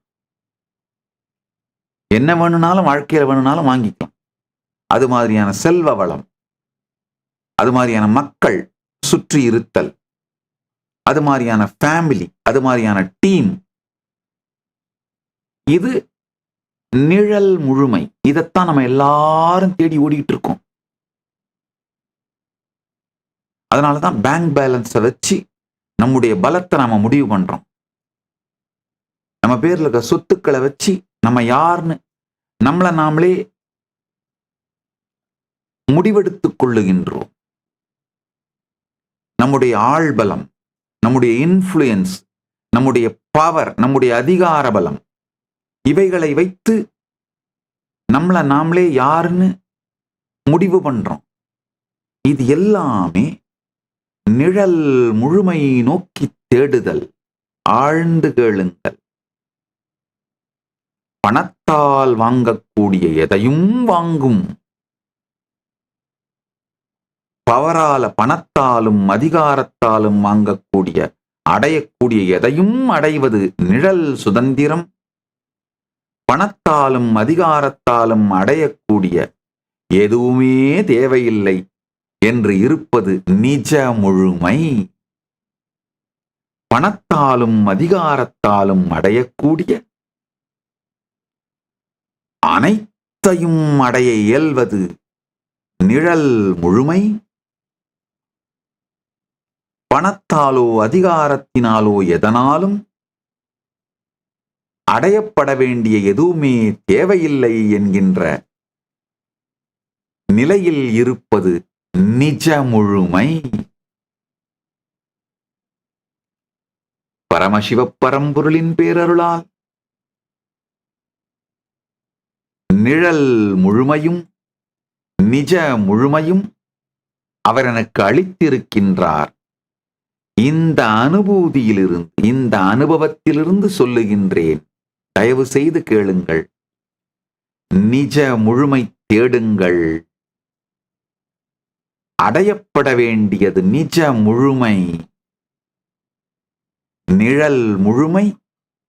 என்ன வேணும்னாலும் வாழ்க்கையில வேணும்னாலும் வாங்கிக்கலாம். அது மாதிரியான செல்வ வளம், அது மாதிரியான மக்கள் சுற்றி இருத்தல், அது மாதிரியான ஃபேமிலி, அது மாதிரியான டீம், இது நிழல் முழுமை. இதைத்தான் நம்ம எல்லாரும் தேடி ஓடிட்டு இருக்கோம். அதனாலதான் பேங்க் பேலன்ஸை வச்சு நம்முடைய பலத்தை நாம முடிவு பண்றோம். நம்ம பேர்ல இருக்க சொத்துக்களை வச்சு நம்ம யாருன்னு நம்மளை நாமளே முடிவெடுத்துக் கொள்ளுகின்றோம். நம்முடைய ஆள்பலம், நம்முடைய இன்ஃப்ளூயன்ஸ், நம்முடைய பவர், நம்முடைய அதிகார பலம், இவைகளை வைத்து நம்மளை நாமளே யாருன்னு முடிவு பண்றோம். இது எல்லாமே நிழல் முழுமை நோக்கி தேடுதல். ஆழ்ந்து கேளுங்கள். பணத்தால் வாங்கக்கூடிய எதையும் வாங்கும். பவரால, பணத்தாலும் அதிகாரத்தாலும் வாங்கக்கூடிய, அடையக்கூடிய எதையும் அடைவது நிழல் சுதந்திரம். பணத்தாலும் அதிகாரத்தாலும் அடையக்கூடிய எதுவுமே தேவையில்லை என்று இருப்பது நிஜ முழுமை. பணத்தாலும் அதிகாரத்தாலும் அடையக்கூடிய அனைத்தையும் அடைய இயல்வது நிழல் முழுமை. பணத்தாலோ அதிகாரத்தினாலோ எதனாலும் அடையப்பட வேண்டிய எதுவுமே தேவையில்லை என்கின்ற நிலையில் இருப்பது நிஜ முழுமை. பரமசிவ பரம்பொருளின் பேரருளால் நிழல் முழுமையும் நிஜ முழுமையும் அவர் எனக்கு அளித்திருக்கின்றார். இந்த அனுபூதியிலிருந்து, இந்த அனுபவத்திலிருந்து சொல்லுகின்றேன். தயவு செய்து கேளுங்கள். நிஜ முழுமை தேடுங்கள். அடையப்பட வேண்டியது நிஜ முழுமை. நிழல் முழுமை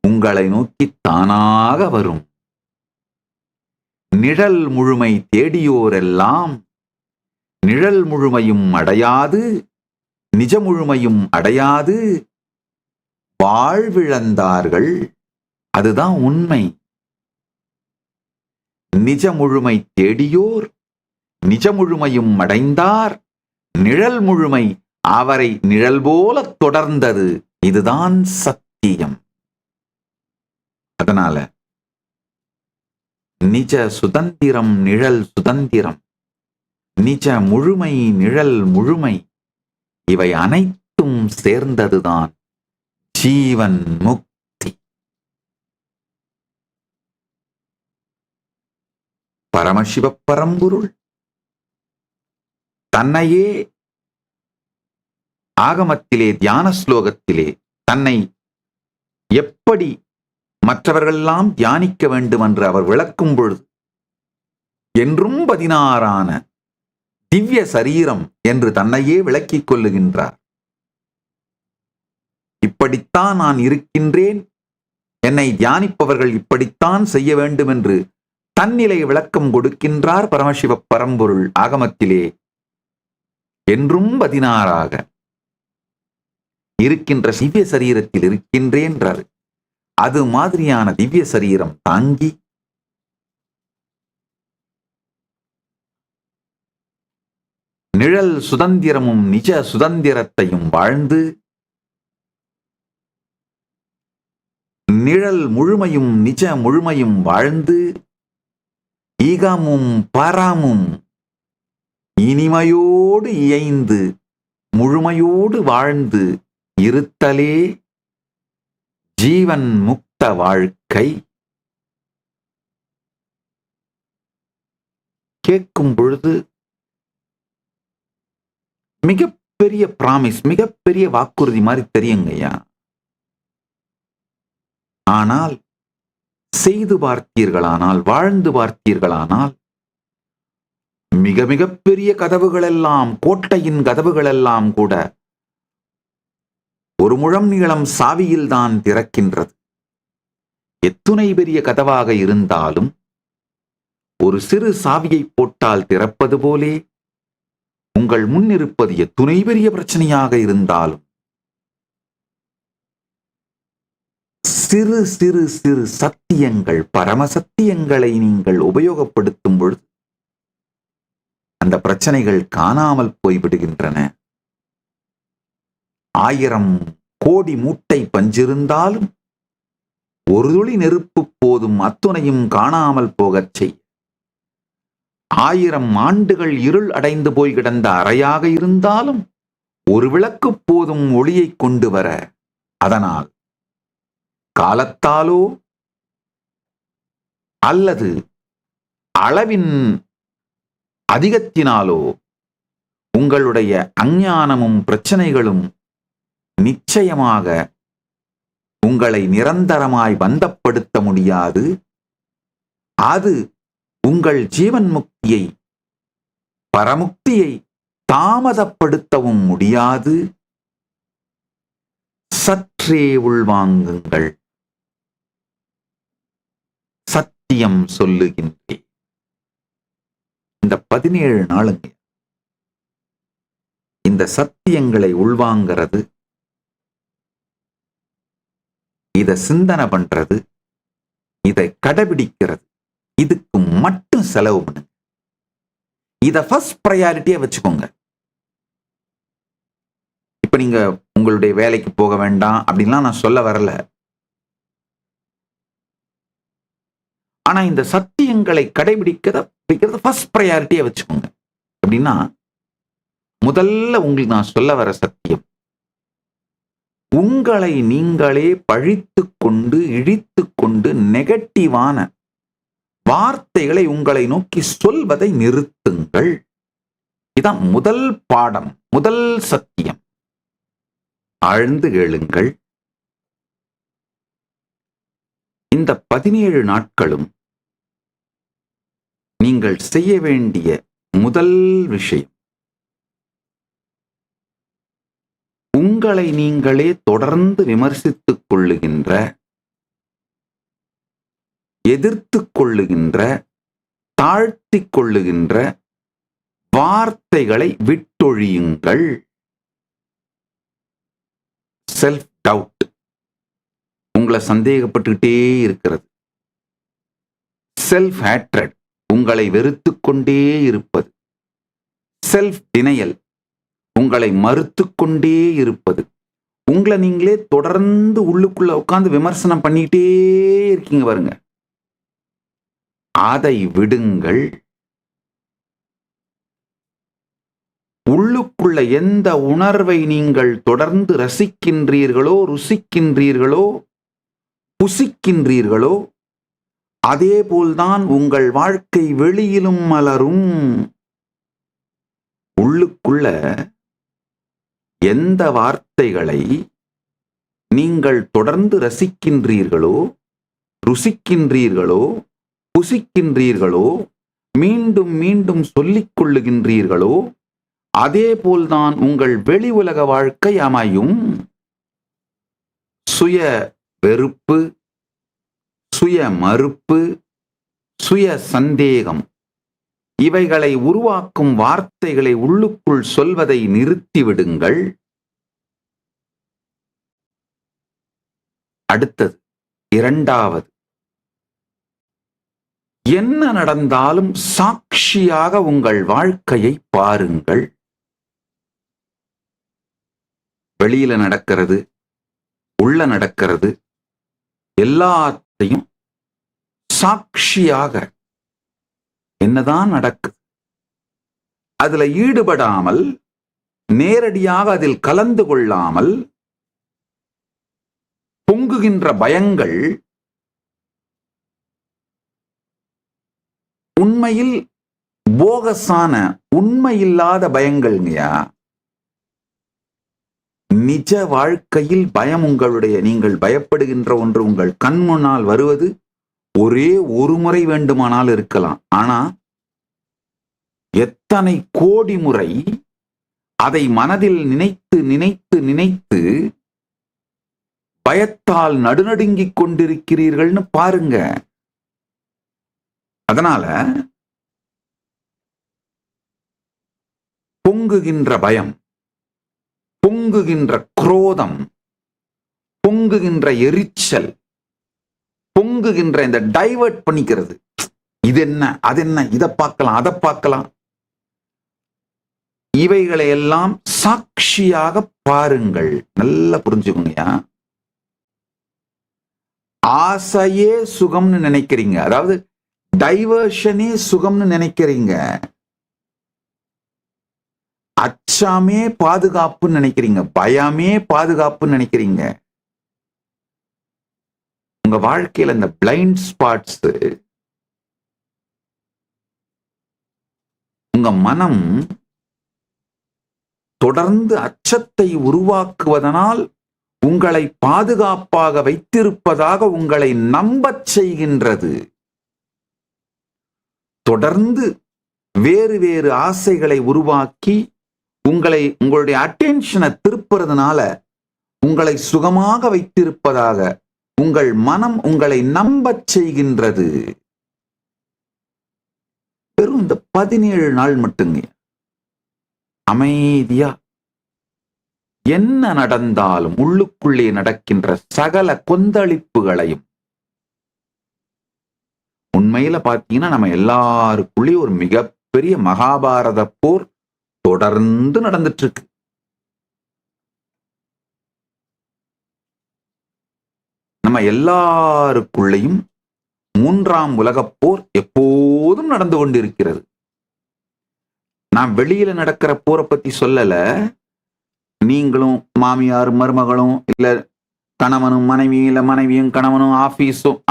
உங்களை நோக்கி தானாக வரும். நிழல் முழுமை தேடியோரெல்லாம் நிழல் முழுமையும் அடையாது, நிஜ முழுமையும் அடையாது வாழ்விழந்தார்கள். அதுதான் உண்மை. நிஜ முழுமை தேடியோர் நிஜ முழுமையும் அடைந்தார். நிழல் முழுமை அவரை நிழல் போல தொடர்ந்தது. இதுதான் சத்தியம். அதனால நிஜ சுதந்திரம், நிழல் சுதந்திரம், நிஜ முழுமை, நிழல் முழுமை, இவை அனைத்தும் சேர்ந்ததுதான் ஜீவன் முக்தி. பரமசிவ பரம்பொருள் தன்னையே ஆகமத்திலே, தியான ஸ்லோகத்திலே தன்னை எப்படி மற்றவர்களெல்லாம் தியானிக்க வேண்டும் என்று அவர் விளக்கும் பொழுது, என்றும் 16ஆன திவ்ய சரீரம் என்று தன்னையே விளக்கிக் கொள்ளுகின்றார். இப்படித்தான் நான் இருக்கின்றேன், என்னை தியானிப்பவர்கள் இப்படித்தான் செய்ய வேண்டும் என்று தன்னிலை விளக்கம் கொடுக்கின்றார் பரமசிவ பரம்பொருள் ஆகமத்திலே. என்றும் 16ஆக இருக்கின்ற திவ்ய சரீரத்தில் இருக்கின்றேன்றார். அது மாதிரியான திவ்ய சரீரம் தாங்கி நிழல் சுதந்திரமும் நிஜ சுதந்திரத்தையும் வாழ்ந்து, நிழல் முழுமையும் நிஜ முழுமையும் வாழ்ந்து, ஈகமும் பரமும் இனிமையோடு இயைந்து முழுமையோடு வாழ்ந்து இருத்தலே ஜீவன் முக்த வாழ்க்கை. கேட்கும் பொழுது மிகப்பெரிய பிராமிஸ், மிகப்பெரிய வாக்குறுதி மாதிரி தெரியுங்கய்யா. ஆனால் செய்து பார்த்தீர்களானால், வாழ்ந்து பார்த்தீர்களானால், மிக மிகப்பெரிய கதவுகளெல்லாம், கோட்டையின் கதவுகளெல்லாம் கூட ஒரு முழம் நீளம் சாவியில்தான் திறக்கின்றது. எத்துணை பெரிய கதவாக இருந்தாலும் ஒரு சிறு சாவியை போட்டால் திறப்பது போலே உங்கள் முன் இருப்பது எத்துணை பெரிய பிரச்சனையாக இருந்தாலும் சிறு சிறு சிறு சத்தியங்கள், பரம சத்தியங்களை நீங்கள் உபயோகப்படுத்தும் பொழுது அந்த பிரச்சனைகள் காணாமல் போய்விடுகின்றன. 1000 கோடி மூட்டை பஞ்சிருந்தாலும் ஒரு துளி நெருப்பு போதும் அத்துணையும் காணாமல் போகச் செய். 1000 ஆண்டுகள் இருள் அடைந்து போய் கிடந்த அறையாக இருந்தாலும் ஒரு விளக்கு போதும் ஒளியை கொண்டு வர. அதனால் காலத்தாலோ அல்லது அளவின் அதிகத்தினாலோ உங்களுடைய அஞ்ஞானமும் பிரச்சனைகளும் நிச்சயமாக உங்களை நிரந்தரமாய் பந்தப்படுத்த முடியாது. அது உங்கள் ஜீவன் முக்தியை, பரமுக்தியை தாமதப்படுத்தவும் முடியாது. சற்றே உள்வாங்குங்கள். சத்தியம் சொல்லுகின்றேன். இந்த 17 நாளுங்க இந்த சத்தியங்களை உள்வாங்கிறது, இதை சிந்தனை பண்றது, இதை கடைபிடிக்கிறது, இதுக்கு மட்டும் செலவு பண்ணுங்க. இத ஃபர்ஸ்ட் பிரையாரிட்டியா வச்சுக்கோங்க. இப்ப நீங்க உங்களுடைய வேலைக்கு போக வேண்டாம் அப்படின்லாம் நான் சொல்ல வரல. ஆனா இந்த சத்தியங்களை கடைபிடிக்கிறது ஃபர்ஸ்ட் பிரையாரிட்டியா வச்சுக்கோங்க. அப்படின்னா முதல்ல உங்களுக்கு நான் சொல்ல வர சத்தியம், உங்களை நீங்களே பழித்துக் கொண்டு இழித்துக் கொண்டு நெகட்டிவான வார்த்தைகளை உங்களை நோக்கி சொல்வதை நிறுத்துங்கள். இதான் முதல் பாடம், முதல் சத்தியம். ஆழ்ந்து கேளுங்கள். இந்த 17 நாட்களும் நீங்கள் செய்ய வேண்டிய முதல் விஷயம், உங்களை நீங்களே தொடர்ந்து விமர்சித்துக் கொள்ளுகின்ற, எதிர்த்துக் கொள்ளுகின்ற, தாழ்த்திக் கொள்ளுகின்ற வார்த்தைகளை விட்டொழியுங்கள். செல்ஃப் டவுட் உங்களை சந்தேகப்பட்டுக்கிட்டே இருக்கிறது. செல்ஃப் ஹேட்ரட் உங்களை வெறுத்து கொண்டே இருப்பது. செல்ஃப் டினையல், உங்களை மறுத்து கொண்டே இருப்பது. உங்களை நீங்களே தொடர்ந்து உள்ளுக்குள்ள உட்கார்ந்து விமர்சனம் பண்ணிட்டே இருக்கீங்க பாருங்க. அதை விடுங்கள். உள்ளுக்குள்ள எந்த உணர்வை நீங்கள் தொடர்ந்து ரசிக்கின்றீர்களோ, ருசிக்கின்றீர்களோ, புசிக்கின்றீர்களோ, அதே போல்தான் உங்கள் வாழ்க்கை வெளியிலும் மலரும். உள்ளுக்குள்ள எந்த வார்த்தைகளை நீங்கள் தொடர்ந்து ரசிக்கின்றீர்களோ, ருசிக்கின்றீர்களோ, புசிக்கின்றீர்களோ, மீண்டும் மீண்டும் சொல்லிக் கொள்ளுகின்றீர்களோ, அதே போல்தான் உங்கள் வெளி உலக வாழ்க்கை அமையும். சுய வெறுப்பு, சுய மறுப்பு, சுய சந்தேகம் இவைகளை உருவாக்கும் வார்த்தைகளை உள்ளுக்குள் சொல்வதை நிறுத்திவிடுங்கள். அடுத்தது, இரண்டாவது, என்ன நடந்தாலும் சாட்சியாக உங்கள் வாழ்க்கையை பாருங்கள். வெளியில நடக்கிறது, உள்ள நடக்கிறது, எல்லாத்தையும் சாட்சியாக என்னதான் நடக்குது, அதுல ஈடுபடாமல், நேரடியாக அதில் கலந்து கொள்ளாமல், பொங்குகின்ற பயங்கள் உண்மையில் போகஸான உண்மையில்லாத பயங்கள்ங்கயா. நிஜ வாழ்க்கையில் பயம், உங்களுடைய நீங்கள் பயப்படுகின்ற ஒன்று உங்கள் கண் முன்னால் வருவது ஒரே ஒரு முறை வேண்டுமானால் இருக்கலாம். ஆனா எத்தனை கோடி முறை அதை மனதில் நினைத்து நினைத்து நினைத்து பயத்தால் நடுநடுங்கிக் கொண்டிருக்கிறீர்கள்னு பாருங்க. அதனால பொங்குகின்ற பயம், பொங்குகின்ற குரோதம், பொங்குகின்ற எரிச்சல், பொங்குகின்ற இந்த டைவர்ட் பண்ணிக்கிறது, இது என்ன அது என்ன, இதை பார்க்கலாம் அதை பார்க்கலாம், இவைகளை எல்லாம் சாட்சியாக பாருங்கள். நல்லா புரிஞ்சுக்கோங்கயா. ஆசையே சுகம்னு நினைக்கிறீங்க, அதாவது டைவர்ஷனே சுகம்னு நினைக்கிறீங்க, அச்சமே பாதுகாப்புன்னு நினைக்கிறீங்க, பயமே பாதுகாப்புன்னு நினைக்கிறீங்க. உங்க வாழ்க்கையில இந்த பிளைண்ட் ஸ்பாட்ஸ், உங்க மனம் தொடர்ந்து அச்சத்தை உருவாக்குவதனால் உங்களை பாதுகாப்பாக வைத்திருப்பதாக உங்களை நம்பச் செய்கின்றது. தொடர்ந்து வேறு வேறு ஆசைகளை உருவாக்கி உங்களுடைய அட்டென்ஷனை திருப்புறதுனால உங்களை சுகமாக வைத்திருப்பதாக உங்கள் மனம் உங்களை நம்பச் செய்கின்றது. வெறும் இந்த 17 நாள் மட்டுங்க அமைதியா என்ன நடந்தாலும் உள்ளுக்குள்ளே நடக்கின்ற சகல கொந்தளிப்புகளையும், உண்மையில பாத்தீங்கன்னா நம்ம எல்லாருக்குள்ளேயும் ஒரு மிகப்பெரிய மகாபாரத போர் தொடர்ந்து நடந்துட்டு இருக்கு. நம்ம எல்லாருக்குள்ளேயும் 3ஆம் உலகப் போர் எப்போதும் நடந்து கொண்டிருக்கிறது. நான் வெளியில நடக்கிற போரை பத்தி சொல்லல. நீங்களும் மாமியார் மருமகளும், இல்ல கணவனும் மனைவியும், இல்ல மனைவியும் கணவனும்,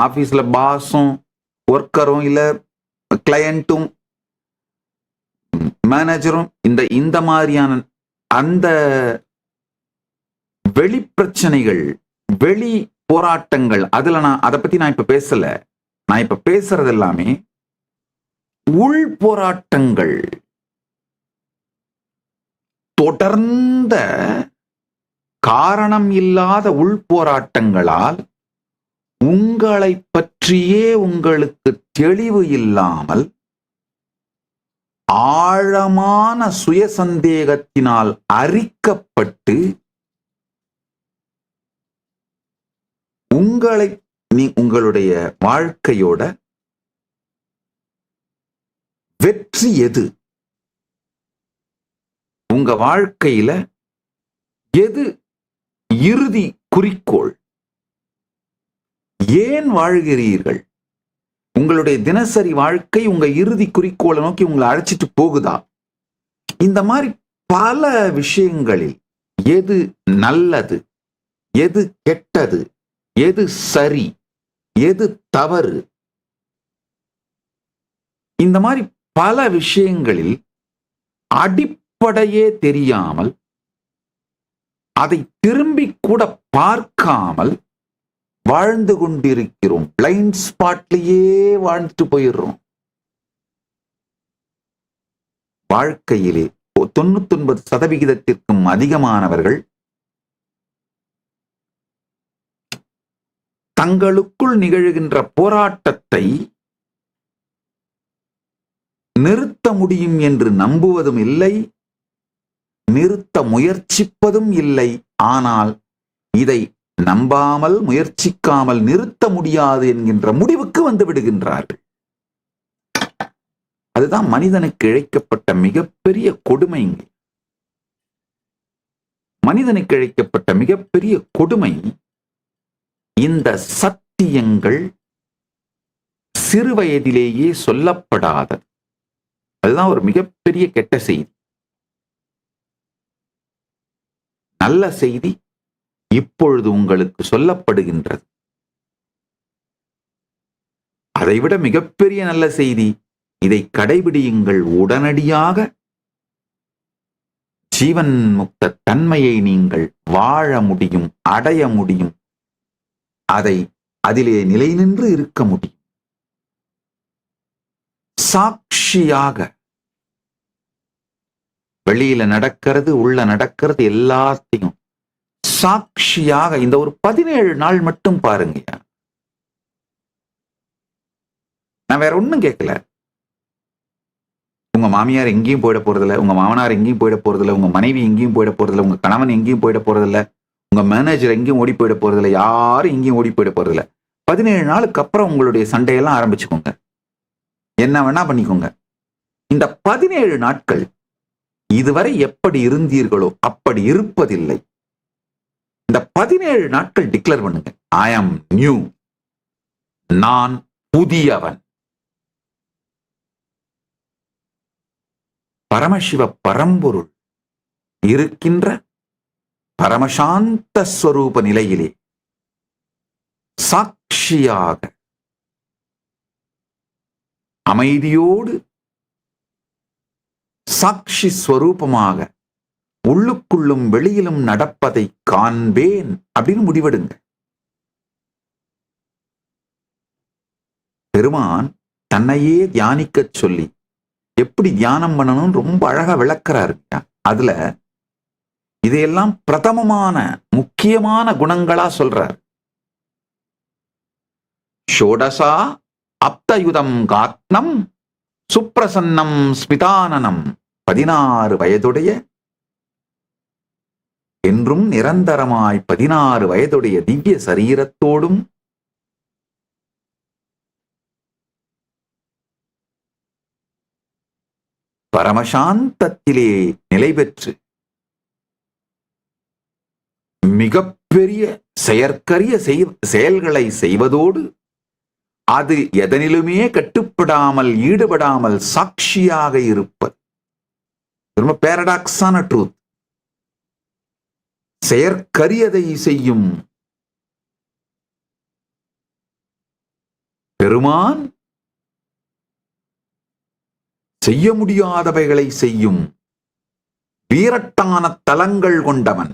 ஆபீஸ்ல பாஸும் ஒர்க்கரும், இல்ல கிளையண்ட்டும் மேனேஜரும், இந்த மாதிரியான அந்த வெளி பிரச்சனைகள், வெளி போராட்டங்கள், அதுல அதை பத்தி நான் இப்ப பேசல. நான் இப்ப பேசுறது எல்லாமே உள் போராட்டங்கள். தொடர்ந்த காரணம் இல்லாத உள் போராட்டங்களால் உங்களை பற்றியே உங்களுக்கு தெளிவு இல்லாமல் ஆழமான சுய சந்தேகத்தினால் அரிக்கப்பட்டு உங்களுடைய வாழ்க்கையோட வெற்றி எது? உங்க வாழ்க்கையில எது இறுதி குறிக்கோள்? ஏன் வாழ்கிறீர்கள்? உங்களுடைய தினசரி வாழ்க்கை உங்க இறுதி குறிக்கோளை நோக்கி உங்களை அழைச்சிட்டு போகுதா? இந்த மாதிரி பல விஷயங்களில் எது நல்லது, எது கெட்டது, எது சரி, எது தவறு, இந்த மாதிரி பல விஷயங்களில் அடிப்படையே தெரியாமல், அதை திரும்பி கூட பார்க்காமல் வாழ்ந்து கொண்டிருக்கிறோம். பிளைண்ட் ஸ்பாட்லயே வாழ்ந்துட்டு போயிடுறோம். வாழ்க்கையிலே 99% அதிகமானவர்கள் தங்களுக்குள் நிகழ்கின்ற போராட்டத்தை நிறுத்த முடியும் என்று நம்புவதும் இல்லை, நிறுத்த முயற்சிப்பதும் இல்லை. ஆனால் இதை நம்பாமல், முயற்சிக்காமல் நிறுத்த முடியாது என்கின்ற முடிவுக்கு வந்து விடுகின்றார்கள். அதுதான் மனிதனுக்கு இழைக்கப்பட்ட மிகப்பெரிய கொடுமை. மனிதனுக்கு இழைக்கப்பட்ட மிகப்பெரிய கொடுமை இந்த சத்தியங்கள் சிறு வயதிலேயே சொல்லப்படாதது. அதுதான் ஒரு மிகப்பெரிய கெட்ட செய்தி. நல்ல செய்தி இப்பொழுது உங்களுக்கு சொல்லப்படுகின்றது. அதைவிட மிகப்பெரிய நல்ல செய்தி, இதை கடைபிடியுங்கள். உடனடியாக ஜீவன் முக்த தன்மையை நீங்கள் வாழ முடியும், அடைய முடியும். அதிலே நிலை நின்று இருக்க முடியும். சாட்சியாக வெளியில நடக்கிறது, உள்ள நடக்கிறது எல்லாத்தையும் சாட்சியாக இந்த ஒரு 17 நாள் மட்டும் பாருங்க. நான் வேற ஒண்ணும் கேட்கல. உங்க மாமியார் எங்கேயும் போயிட போறதில்ல, உங்க மாமனார் எங்கேயும் போயிட போறதில்ல, உங்க மனைவி எங்கேயும் போயிட போறதில்ல, உங்க கணவன் எங்கேயும் போயிட போறதில்ல, உங்க மேனேஜர் எங்கேயும் ஓடி போயிட போறதில்ல, யாரும் எங்கேயும் ஓடி போயிட போறதில்ல. 17 நாளுக்கு அப்புறம் உங்களுடைய சண்டையெல்லாம் ஆரம்பிச்சுக்கோங்க, என்ன வேணா பண்ணிக்கோங்க. இந்த 17 நாட்கள் இதுவரை எப்படி இருந்தீர்களோ அப்படி இருப்பதில்லை. இந்த 17 நாட்கள் டிக்ளேர் பண்ணுங்க, ஐ ஆம் நியூ, நான் புதியவன். பரமசிவ பரம்பொருள் இருக்கின்ற பரமசாந்த ஸ்வரூப நிலையிலே சாட்சியாக அமைதியோடு சாட்சி ஸ்வரூபமாக உள்ளுக்குள்ளும் வெளியிலும் நடப்பதை காண்பேன் அப்படின்னு முடிவெடுங்க. பெருமான் தன்னையே தியானிக்க சொல்லி எப்படி தியானம் பண்ணணும்னு ரொம்ப அழகா விளக்குறாரு. அதுல இதையெல்லாம் பிரதமமான முக்கியமான குணங்களா சொல்றார். ஷோடசா அப்தயுதம் காத்னம் சுப்ரசன்னம் ஸ்மிதானனம். 16 வயதுடைய, என்றும் நிரந்தரமாய் 16 வயதுடைய திவ்ய சரீரத்தோடும் பரமசாந்தத்திலே நிலை பெற்று மிகப்பெரிய செயற்கரிய செயல்களை செய்வதோடு அது எதனிலுமே கட்டுப்படாமல் ஈடுபடாமல் சாட்சியாக இருப்பது ரொம்ப பேரடாக்ஸான ட்ரூத். செயற்கரியதை செய்யும் பெருமான் செய்ய முடியாதவைகளை செய்யும் வீரட்டான தலங்கள் கொண்டவன்,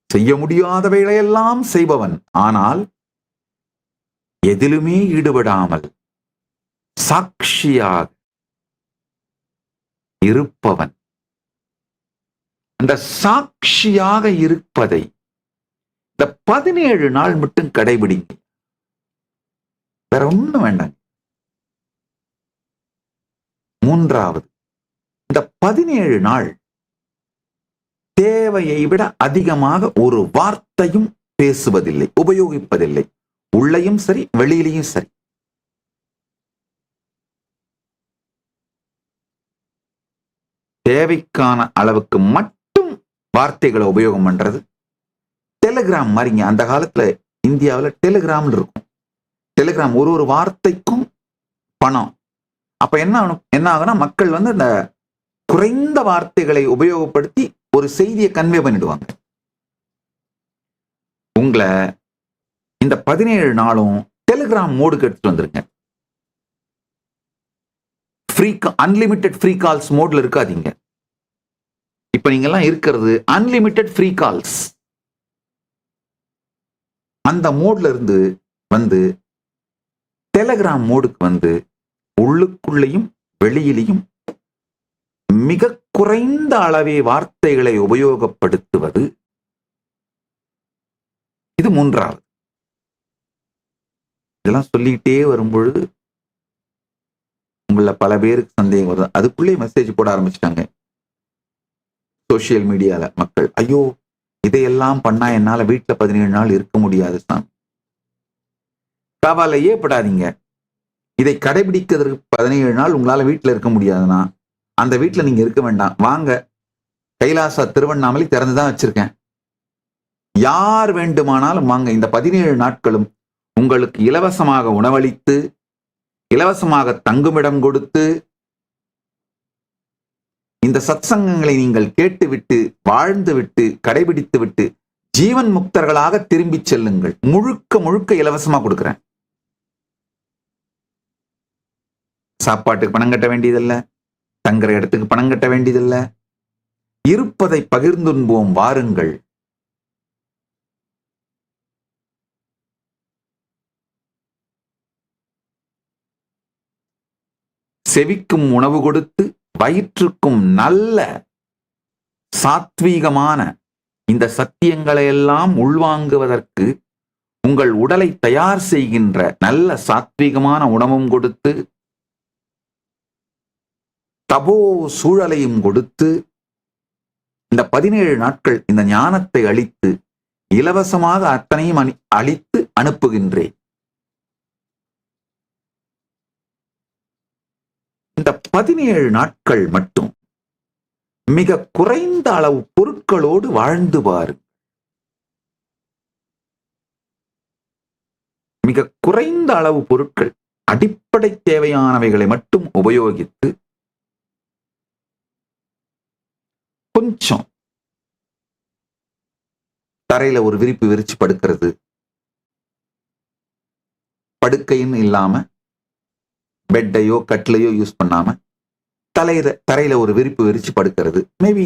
செய்ய முடியாதவைகளையெல்லாம் செய்பவன், ஆனால் எதிலுமே ஈடுபடாமல் சாட்சியாக இருப்பவன். அந்த சாட்சியாக இருப்பதை இந்த 17 நாள் மட்டும் கடைபிடிங்க, வேற ஒண்ணும் வேண்டாங்க. மூன்றாவது, இந்த 17 நாள் தேவையை விட அதிகமாக ஒரு வார்த்தையும் பேசுவதில்லை, உபயோகிப்பதில்லை. உள்ளேயும் சரி வெளியிலையும் சரி. தேவைக்கான அளவுக்கு மட்டும் வார்த்தைகளை உபயோகம் பண்றது. டெலிகிராம் மாதிரிங்க, அந்த காலத்துல இந்தியாவில் டெலிகிராம் இருக்கும். டெலிகிராம் ஒரு வார்த்தைக்கும் பணம். அப்ப என்ன ஆகுனா, மக்கள் இந்த குறைந்த வார்த்தைகளை உபயோகப்படுத்தி ஒரு செய்தியை கன்வே பண்ணிடுவாங்க. உங்களை இந்த 17 நாளும் டெலிகிராம் மோடுக்கு எடுத்துட்டு வந்துருங்க. அன்லிமிட்டெட் ஃப்ரீ கால்ஸ் மோட்ல இருக்காதீங்க. இப்ப நீங்க எல்லாம் இருக்கிறது அன்லிமிட்டெட் ஃப்ரீ கால்ஸ். அந்த மோட்ல இருந்து டெலிகிராம் மோடுக்கு உள்ளுக்குள்ளேயும் வெளியிலையும் மிக குறைந்த அளவே வார்த்தைகளை உபயோகப்படுத்துவது. இது 3வது. இதெல்லாம் சொல்லிட்டே வரும்பொழுது உங்கள பல பேருக்கு சந்தேகம் வருது. அதுக்குள்ளே மெசேஜ் போட ஆரம்பிச்சிட்டாங்க சோசியல் மீடியால மக்கள். ஐயோ, இதையெல்லாம் பண்ணா என்னால வீட்டுல 17 நாள் இருக்க முடியாது சாமி. கவலையே படாதீங்க. இதை கடைபிடிக்கிறதுக்கு 17 நாள் உங்களால வீட்டுல இருக்க முடியாதுன்னா அந்த வீட்டுல நீங்க இருக்க வேண்டாம். வாங்க, கைலாசா திருவண்ணாமலை திறந்துதான் வச்சிருக்கேன். யார் வேண்டுமானாலும் வாங்க. இந்த 17 நாட்களும் உங்களுக்கு இலவசமாக உணவளித்து, இலவசமாக தங்குமிடம் கொடுத்து, இந்த சத்சங்கங்களை நீங்கள் கேட்டுவிட்டு, வாழ்ந்துவிட்டு, கடைபிடித்து விட்டு ஜீவன் முக்தர்களாக திரும்பி செல்லுங்கள். முழுக்க முழுக்க இலவசமா கொடுக்கிறேன். சாப்பாட்டுக்கு பணம் கட்ட வேண்டியதில்ல, தங்குற இடத்துக்கு பணம் கட்ட வேண்டியதில்ல. இருப்பதை பகிர்ந்துண்போம், வாருங்கள். செவிக்கும் உணவு கொடுத்து, வயிற்றுக்கும் நல்ல சாத்வீகமான இந்த சத்தியங்களை எல்லாம் உள்வாங்குவதற்கு உங்கள் உடலை தயார் செய்கின்ற நல்ல சாத்வீகமான உணவும் கொடுத்து, தபோ சூழலையும் கொடுத்து, இந்த 17 நாட்கள் இந்த ஞானத்தை அளித்து இலவசமாக அத்தனையும் அளித்து அனுப்புகின்றேன். இந்த 17 நாட்கள் மட்டும் மிக குறைந்த அளவு பொருட்களோடு வாழ்ந்து பாருங்கள். மிக குறைந்த அளவு பொருட்கள், அடிப்படை தேவையானவைகளை மட்டும் உபயோகித்து கொஞ்சம் தரையில ஒரு விரிப்பு விரிச்சு படுக்கிறது, படுக்கைன்னு இல்லாம பெட்டையோ கட்டிலையோ யூஸ் பண்ணாம தரையில ஒரு விரிப்பு விரிச்சு படுக்கிறது. மேபி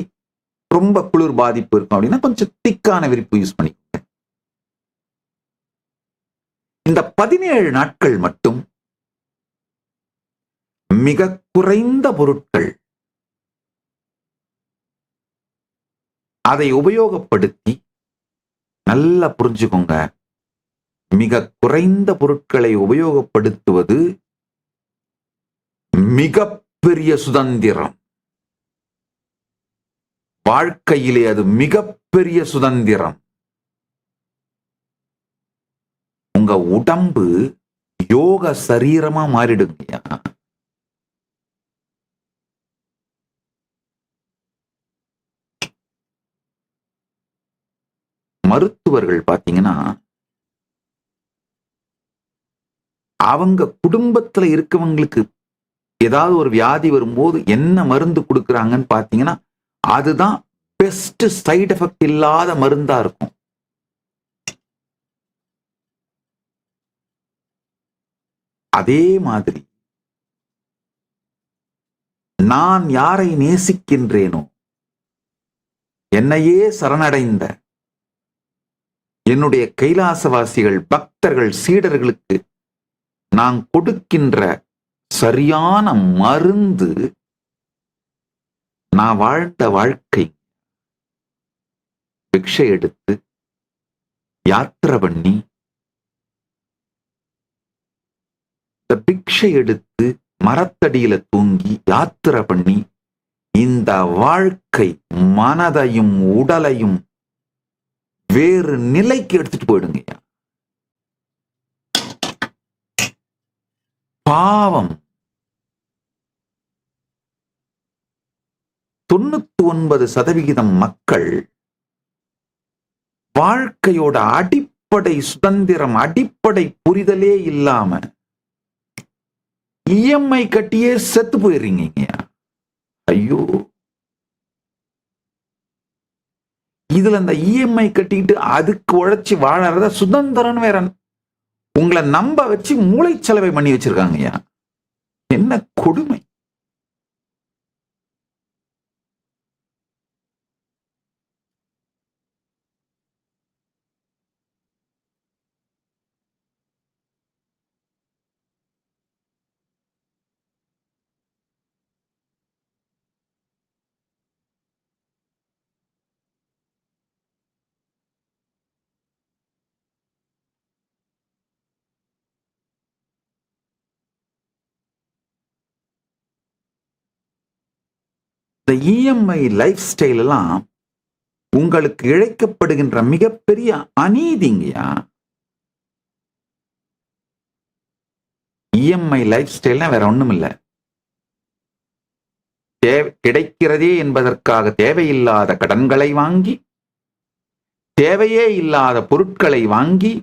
ரொம்ப குளிர் பாதிப்பு இருக்கும் அப்படின்னா கொஞ்சம் திக்கான விரிப்பு யூஸ் பண்ணிக்கோங்க. இந்த 17 நாட்கள் மட்டும் மிக குறைந்த பொருட்கள், அதை உபயோகப்படுத்தி, நல்லா புரிஞ்சுக்கோங்க, மிக குறைந்த பொருட்களை உபயோகப்படுத்துவது மிகப்பெரிய சுதந்திரம். வாழ்க்கையிலே அது மிகப்பெரிய சுதந்திரம். உங்க உடம்பு யோக சரீரமா மாறிடுங்க. மருத்துவர்கள் பாத்தீங்கன்னா அவங்க குடும்பத்துல இருக்கவங்களுக்கு ஏதாவது ஒரு வியாதி வரும்போது என்ன மருந்து கொடுக்குறாங்கன்னு பாத்தீங்கன்னா அதுதான் பெஸ்ட் சைடு எஃபெக்ட் இல்லாத மருந்தா இருக்கும். அதே மாதிரி நான் யாரை நேசிக்கின்றேனோ, என்னையே சரணடைந்த என்னுடைய கைலாசவாசிகள், பக்தர்கள், சீடர்களுக்கு நான் கொடுக்கின்ற சரியான மருந்து நான் வாழ்ந்த வாழ்க்கை. பிக்ஷை எடுத்து, யாத்திரை பண்ணி, இந்த பிக்ஷை எடுத்து மரத்தடியில தூங்கி யாத்திரை பண்ணி இந்த வாழ்க்கை மனதையும் உடலையும் வேறு நிலைக்கு எடுத்துட்டு போயிடுங்க. பாவம் 99% மக்கள் வாழ்க்கையோட அடிப்படை சுதந்திரம், அடிப்படை புரிதலே இல்லாம இஎம்ஐ கட்டியே செத்து போயிடுறீங்க. ஐயோ, இதுல அந்த இஎம்ஐ கட்டிட்டு அதுக்கு உழைச்சி வாழறத சுதந்திரம் வேற உங்களை நம்ப வச்சு மூளைச்சலவை பண்ணி வச்சிருக்காங்கய்யா. என்ன கொடுமை! இந்த இஎம்ஐ லைஃப் ஸ்டைல் எல்லாம் உங்களுக்கு இழைக்கப்படுகின்ற மிகப்பெரிய அநீதிங்கயா. இஎம்ஐ லைஃப் ஸ்டைல்னா வேற ஒண்ணும் இல்ல. கிடைக்கிறதே என்பதற்காக தேவையில்லாத கடன்களை வாங்கி, தேவையே இல்லாத பொருட்களை வாங்கி,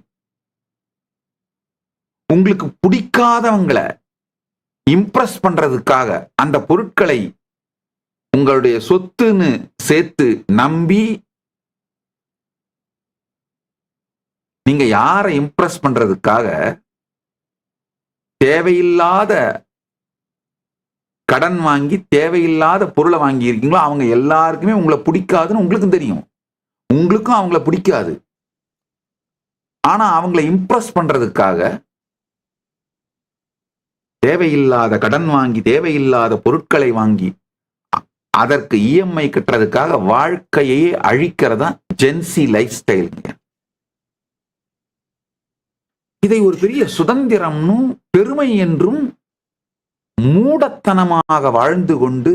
உங்களுக்கு பிடிக்காதவங்களை இம்ப்ரெஸ் பண்றதுக்காக அந்த பொருட்களை உங்களுடைய சொத்துன்னு சேர்த்து நம்பி நீங்க யாரை இம்ப்ரெஸ் பண்றதுக்காக தேவையில்லாத கடன் வாங்கி தேவையில்லாத பொருளை வாங்கி இருக்கீங்களோ அவங்க எல்லாருக்குமே உங்களை பிடிக்காதுன்னு உங்களுக்கும் தெரியும், உங்களுக்கும் அவங்கள பிடிக்காது. ஆனா அவங்களை இம்ப்ரெஸ் பண்றதுக்காக தேவையில்லாத கடன் வாங்கி தேவையில்லாத பொருட்களை வாங்கி அதற்கு இஎம்ஐ கட்டுறதுக்காக வாழ்க்கையே அழிக்கிறதா ஜென்சி லைஃப் ஸ்டைலுங்க. இதை ஒரு பெரிய சுதந்திரம்னும் பெருமை என்றும் மூடத்தனமாக வாழ்ந்து கொண்டு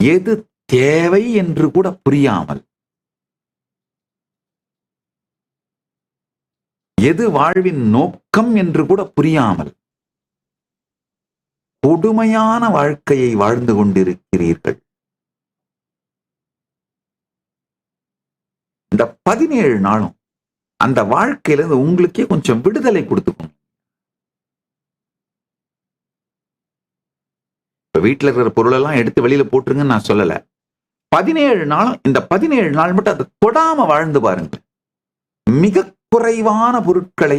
எது தேவை என்று கூட புரியாமல், எது வாழ்வின் நோக்கம் என்று கூட புரியாமல் கொடுமையான வாழ்க்கையை வாழ்ந்து கொண்டிருக்கிறீர்கள். இந்த 17 நாளும் அந்த வாழ்க்கையிலிருந்து உங்களுக்கே கொஞ்சம் விடுதலை கொடுத்துக்கணும். இப்ப வீட்டுல இருக்கிற பொருள் எல்லாம் எடுத்து வெளியில போட்டுருங்கன்னு நான் சொல்லல. 17 நாளும் இந்த 17 நாள் மட்டும் அதை தொடாம வாழ்ந்து பாருங்க. மிக குறைவான பொருட்களை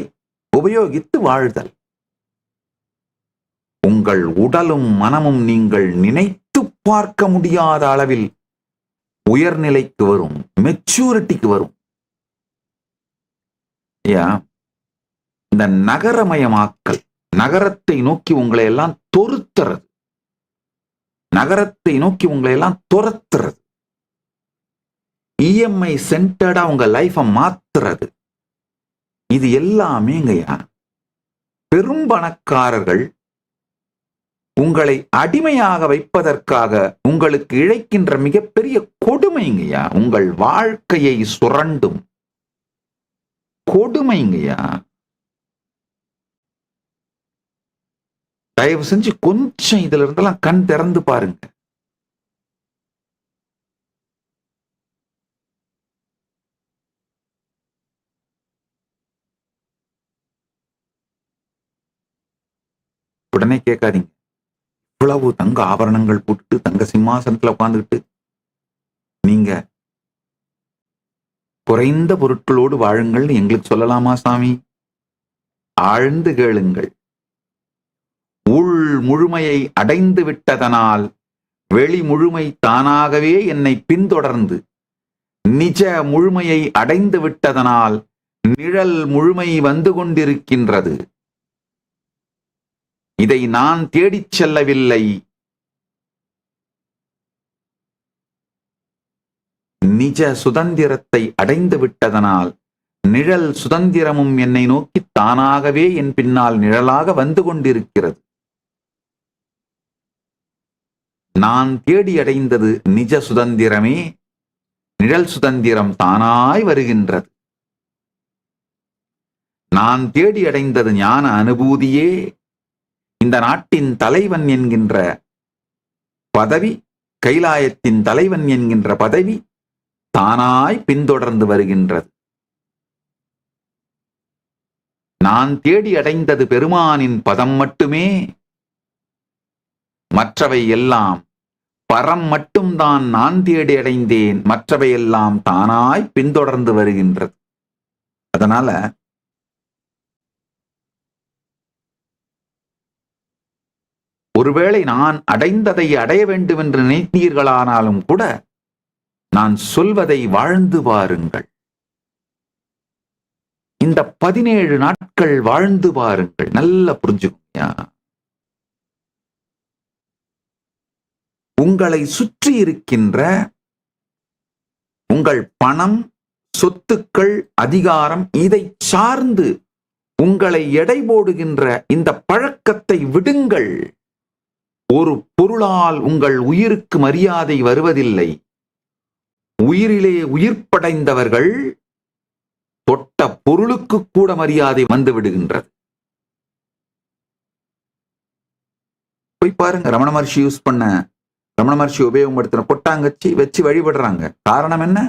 உபயோகித்து வாழ்தல். உங்கள் உடலும் மனமும் நீங்கள் நினைத்து பார்க்க முடியாத அளவில் உயர்நிலைக்கு வரும், மெச்சூரிட்டிக்கு வரும். இந்த நகரமயமாக்கல் நகரத்தை நோக்கி உங்களை எல்லாம் தொருத்துறது, நகரத்தை நோக்கி உங்களை எல்லாம் துரத்துறது, இஎம்ஐ சென்டர்டா உங்க லைஃபை மாத்துறது, இது எல்லாமேங்கய்யா பெரும் பணக்காரர்கள் உங்களை அடிமையாக வைப்பதற்காக உங்களுக்கு இழைக்கின்ற மிகப்பெரிய கொடுமைங்கய்யா. உங்கள் வாழ்க்கையை சுரண்டும் கொடுமைங்கய்யா. தயவு செஞ்சு கொஞ்சம் இதுல இருந்தெல்லாம் கண் திறந்து பாருங்க. உடனே கேட்காதீங்க, இவ்வளவு தங்க ஆபரணங்கள் போட்டு தங்க சிம்மாசனத்துல உட்கார்ந்துட்டு நீங்க குறைந்த பொருட்களோடு வாழுங்கள்னு எங்களுக்கு சொல்லலாமா சாமி? ஆழ்ந்து கேளுங்கள். உள் முழுமையை அடைந்து விட்டதனால் வெளி முழுமை தானாகவே என்னை பின்தொடர்ந்து, நிஜ முழுமையை அடைந்து விட்டதனால் நிழல் முழுமை வந்து கொண்டிருக்கின்றது. இதை நான் தேடிச் செல்லவில்லை. நிஜ சுதந்திரத்தை அடைந்து விட்டதனால் நிழல் சுதந்திரமும் என்னை நோக்கி தானாகவே என் பின்னால் நிழலாக வந்து கொண்டிருக்கிறது. நான் தேடி அடைந்தது நிஜ சுதந்திரமே, நிழல் சுதந்திரம் தானாய் வருகின்றது. நான் தேடி அடைந்தது ஞான அனுபூதியே. இந்த நாட்டின் தலைவன் என்கின்ற பதவி, கைலாயத்தின் தலைவன் என்கின்ற பதவி தானாய் பின்தொடர்ந்து வருகின்றது. நான் தேடி அடைந்தது பெருமானின் பதம் மட்டுமே. மற்றவை எல்லாம் பரம் மட்டும்தான் நான் தேடி அடைந்தேன். மற்றவை எல்லாம் தானாய் பின்தொடர்ந்து வருகின்றது. அதனால ஒருவேளை நான் அடைந்ததை அடைய வேண்டும் என்று நினைத்தீர்களானாலும் கூட நான் சொல்வதை வாழ்ந்து பாருங்கள். இந்த 17 நாட்கள் வாழ்ந்து பாருங்கள். நல்லா புரிஞ்சுக்கோங்க. உங்களை சுற்றி இருக்கின்ற உங்கள் பணம், சொத்துக்கள், அதிகாரம், இதை சார்ந்து உங்களை எடை போடுகின்ற இந்த பழக்கத்தை விடுங்கள். ஒரு பொருளால் உங்கள் உயிருக்கு மரியாதை வருவதில்லை. உயிரிலே உயிர் படைந்தவர்கள் தொட்ட பொருளுக்கு கூட மரியாதை வந்து விடுகின்றது. போய் பாருங்க, ரமண மகர்ஷி யூஸ் பண்ண, ரமண மகர்ஷி உபயோகப்படுத்தின கொட்டாங்கச்சி வச்சு வழிபடுறாங்க. காரணம் என்ன?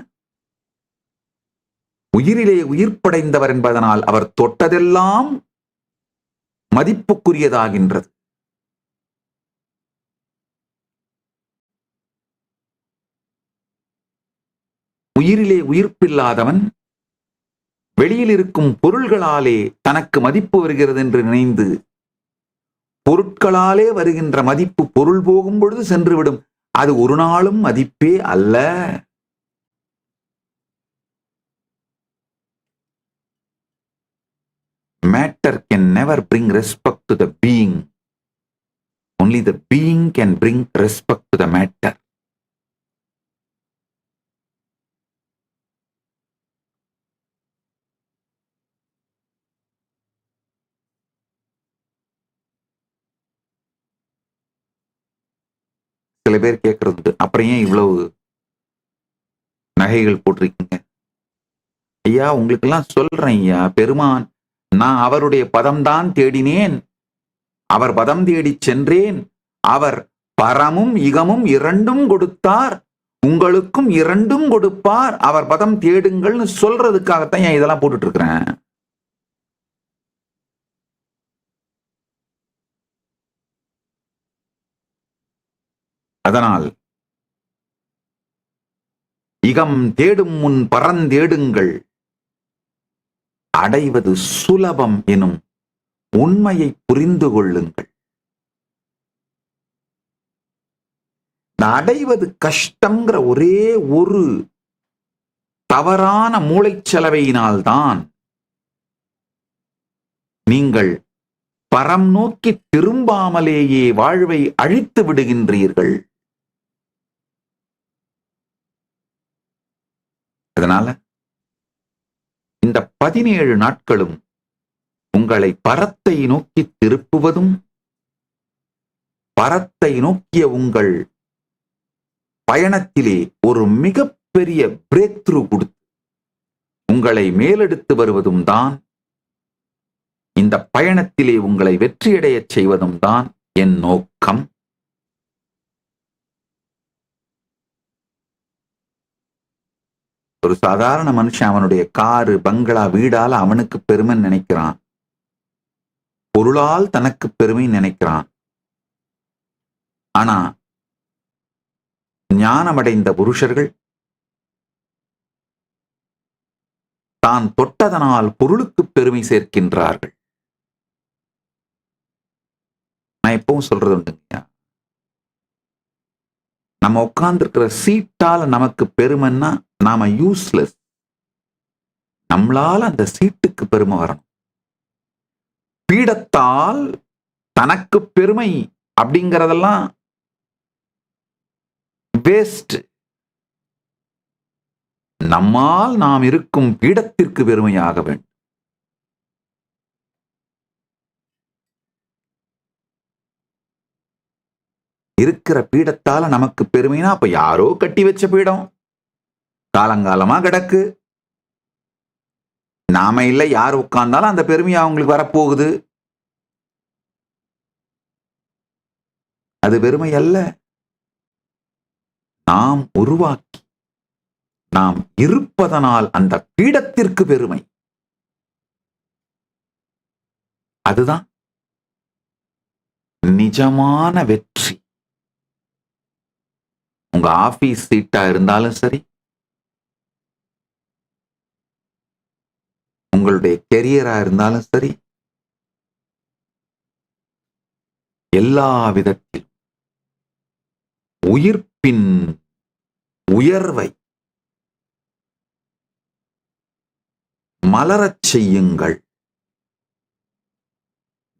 உயிரிலே உயிர் படைந்தவர் என்பதனால் அவர் தொட்டதெல்லாம் மதிப்புக்குரியதாகின்றது. உயிரிலே உயிர்ப்பில்லாதவன் வெளியில் இருக்கும் பொருள்களாலே தனக்கு மதிப்பு வருகிறது என்று நினைந்து பொருட்களாலே வருகின்ற மதிப்பு பொருள் போகும் பொழுது சென்றுவிடும். அது ஒரு நாளும் மதிப்பே அல்ல. Matter can never bring respect to the being. Only the being can bring respect to the matter. சில பேர் கேட்கறது, அப்புறம் ஏன் இவ்வளவு நகைகள் போட்டிருக்கீங்க? ஐயா, உங்களுக்கு எல்லாம் சொல்றேன் ஐயா, பெருமான், நான் அவருடைய பதம்தான் தேடினேன். அவர் பதம் தேடி சென்றேன். அவர் பரமும் இகமும் இரண்டும் கொடுத்தார். உங்களுக்கும் இரண்டும் கொடுப்பார். அவர் பதம் தேடுங்கள்னு சொல்றதுக்காகத்தான் ஏன் இதெல்லாம் போட்டுட்டு இருக்கிறேன். அதனால் இகம் தேடும் முன் பரந்தேடுங்கள். அடைவது சுலபம் எனும் உண்மையை புரிந்து கொள்ளுங்கள். அடைவது கஷ்டம்ங்கிற ஒரே ஒரு தவறான மூளைச்சலவையினால்தான் நீங்கள் பரம் நோக்கி திரும்பாமலேயே வாழ்வை அழித்து விடுகின்றீர்கள். அதனால இந்த 17 நாட்களும் உங்களை பரத்தை நோக்கி திருப்புவதும், பரத்தை நோக்கிய உங்கள் பயணத்திலே ஒரு மிகப்பெரிய பிரேக் த்ரூ கொடுத்து உங்களை மேலெடுத்து வருவதும் தான், இந்த பயணத்திலே உங்களை வெற்றியடைய செய்வதும் தான் என் நோக்கம். ஒரு சாதாரண மனுஷன் அவனுடைய காரு, பங்களா, வீடால அவனுக்கு பெருமை நினைக்கிறான். பொருளால் தனக்கு பெருமை நினைக்கிறான். ஆனா ஞானமடைந்த புருஷர்கள் தான் தொட்டதனால் பொருளுக்கு பெருமை சேர்க்கின்றார்கள். நான் எப்பவும் சொல்றது உண்டுங்க, நம்ம உட்கார்ந்துருக்கிற சீட்டால நமக்கு பெருமைன்னா நாம யூஸ்லெஸ். நம்மளால அந்த சீட்டுக்கு பெருமை வரணும். பீடத்தால் தனக்கு பெருமை அப்படிங்கிறதெல்லாம் வேஸ்ட். நம்மால் நாம் இருக்கும் பீடத்திற்கு பெருமையாக வேண்டும். இருக்கிற பீடத்தால நமக்கு பெருமைனா அப்ப யாரோ கட்டி வச்ச பீடம் காலங்காலமா கிடக்கு. நாம இல்லை, யார் உட்கார்ந்தாலும் அந்த பெருமை அவங்களுக்கு வரப்போகுது. அது பெருமை அல்ல. நாம் உருவாக்கி நாம் இருப்பதனால் அந்த பீடத்திற்கு பெருமை. அதுதான் நிஜமான வெற்றி. உங்க ஆபீஸ் சீட்டா இருந்தாலும் சரி, உங்களுடைய கெரியரா இருந்தாலும் சரி, எல்லா விதத்திலும் உயிர்ப்பின் உயர்வை மலரச் செய்யுங்கள்.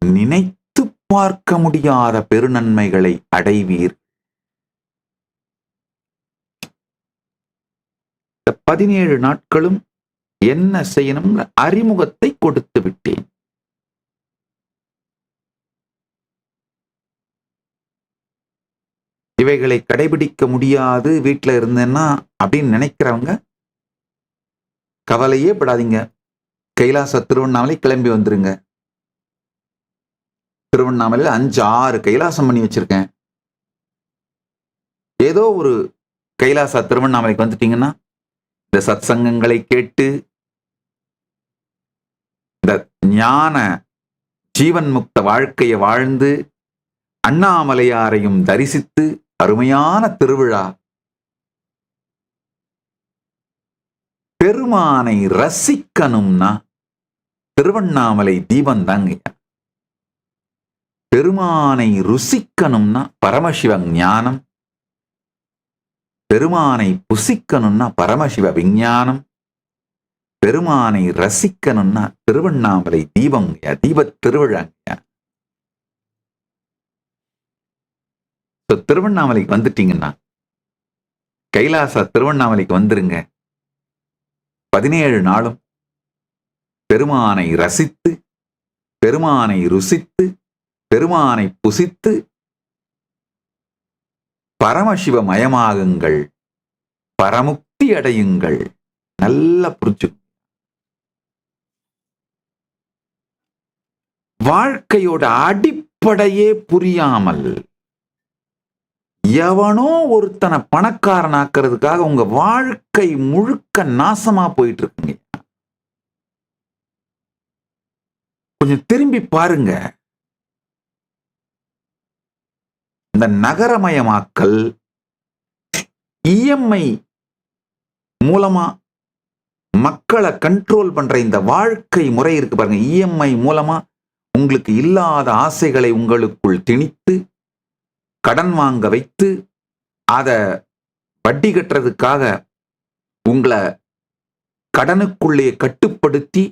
நினைத்து பார்க்க முடியாத பெருநன்மைகளை அடைவீர். 17 நாட்களும் என்ன செய்யணும் அறிமுகத்தை கொடுத்து விட்டேன். இவைகளை கடைபிடிக்க முடியாது வீட்டில் இருந்தேன்னா அப்படின்னு நினைக்கிறவங்க கவலையே படாதீங்க. கைலாச திருவண்ணாமலை கிளம்பி வந்துருங்க. திருவண்ணாமலையில் 5-6 கைலாசம் பண்ணி வச்சிருக்கேன். ஏதோ ஒரு கைலாச திருவண்ணாமலைக்கு வந்துட்டீங்கன்னா இந்த சத்சங்கங்களை கேட்டு இந்த ஞான ஜீவன் முக்த வாழ்க்கையை வாழ்ந்து அண்ணாமலையாரையும் தரிசித்து அருமையான திருவிழா, பெருமானை ரசிக்கணும்னா திருவண்ணாமலை தீபம் தாங்க. பெருமானை ருசிக்கணும்னா பரமசிவ ஞானம், பெருமானை புசிக்கணும்னா பரமசிவ விஞ்ஞானம், பெருமானை ரசிக்கணும்னா திருவண்ணாமலை தீபம், தீப திருவிழாங்க. திருவண்ணாமலைக்கு வந்துட்டீங்கன்னா கைலாச திருவண்ணாமலைக்கு வந்துருங்க. 17 நாளும் பெருமானை ரசித்து, பெருமானை ருசித்து, பெருமானை புசித்து பரமசிவமயமாகுங்கள், பரமுக்தி அடையுங்கள். நல்ல புரிஞ்சு. வாழ்க்கையோட அடிப்படையே புரியாமல் எவனோ ஒருத்தனை பணக்காரனாக்குறதுக்காக உங்க வாழ்க்கை முழுக்க நாசமா போயிட்டு இருக்குங்க. கொஞ்சம் திரும்பி பாருங்க. இந்த நகரமயமாக்கல், இஎம்ஐ மூலமா மக்களை கண்ட்ரோல் பண்ற இந்த வாழ்க்கை முறை இருக்கு பாருங்க. இஎம்ஐ மூலமா உங்களுக்கு இல்லாத ஆசைகளை உங்களுக்குள் திணித்து, கடன் வாங்க வைத்து, அதை வட்டி கட்டுறதுக்காக உங்களை கடனுக்குள்ளே கட்டுப்படுத்தி,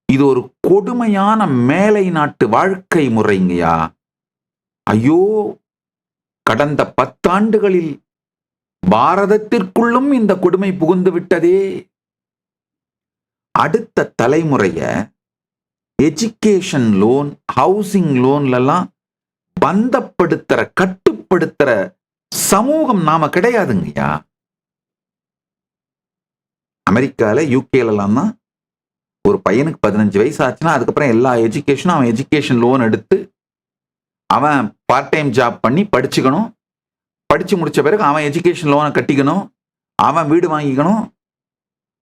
இது ஒரு கொடுமையான மேலை நாட்டு வாழ்க்கை முறைங்கயா. ஐயோ, கடந்த 10 ஆண்டுகளில் பாரதத்திற்குள்ளும் இந்த கொடுமை புகுந்து விட்டதே. அடுத்த தலைமுறைய எஜுகேஷன் லோன், ஹவுசிங் லோன்லாம் பந்தப்படுத்துற, கட்டுப்படுத்துற சமூகம் நாம கிடையாதுங்கய்யா. அமெரிக்கால, யூகேலாம் தான் ஒரு பையனுக்கு 15 வயசு ஆச்சுன்னா அதுக்கப்புறம் எல்லா எஜுகேஷனும் அவன் எஜுகேஷன் லோன் எடுத்து அவன் பார்ட் டைம் ஜாப் பண்ணி படிச்சுக்கணும். படிச்சு முடிச்ச பிறகு அவன் எஜுகேஷன் லோனை கட்டிக்கணும், அவன் வீடு வாங்கிக்கணும்.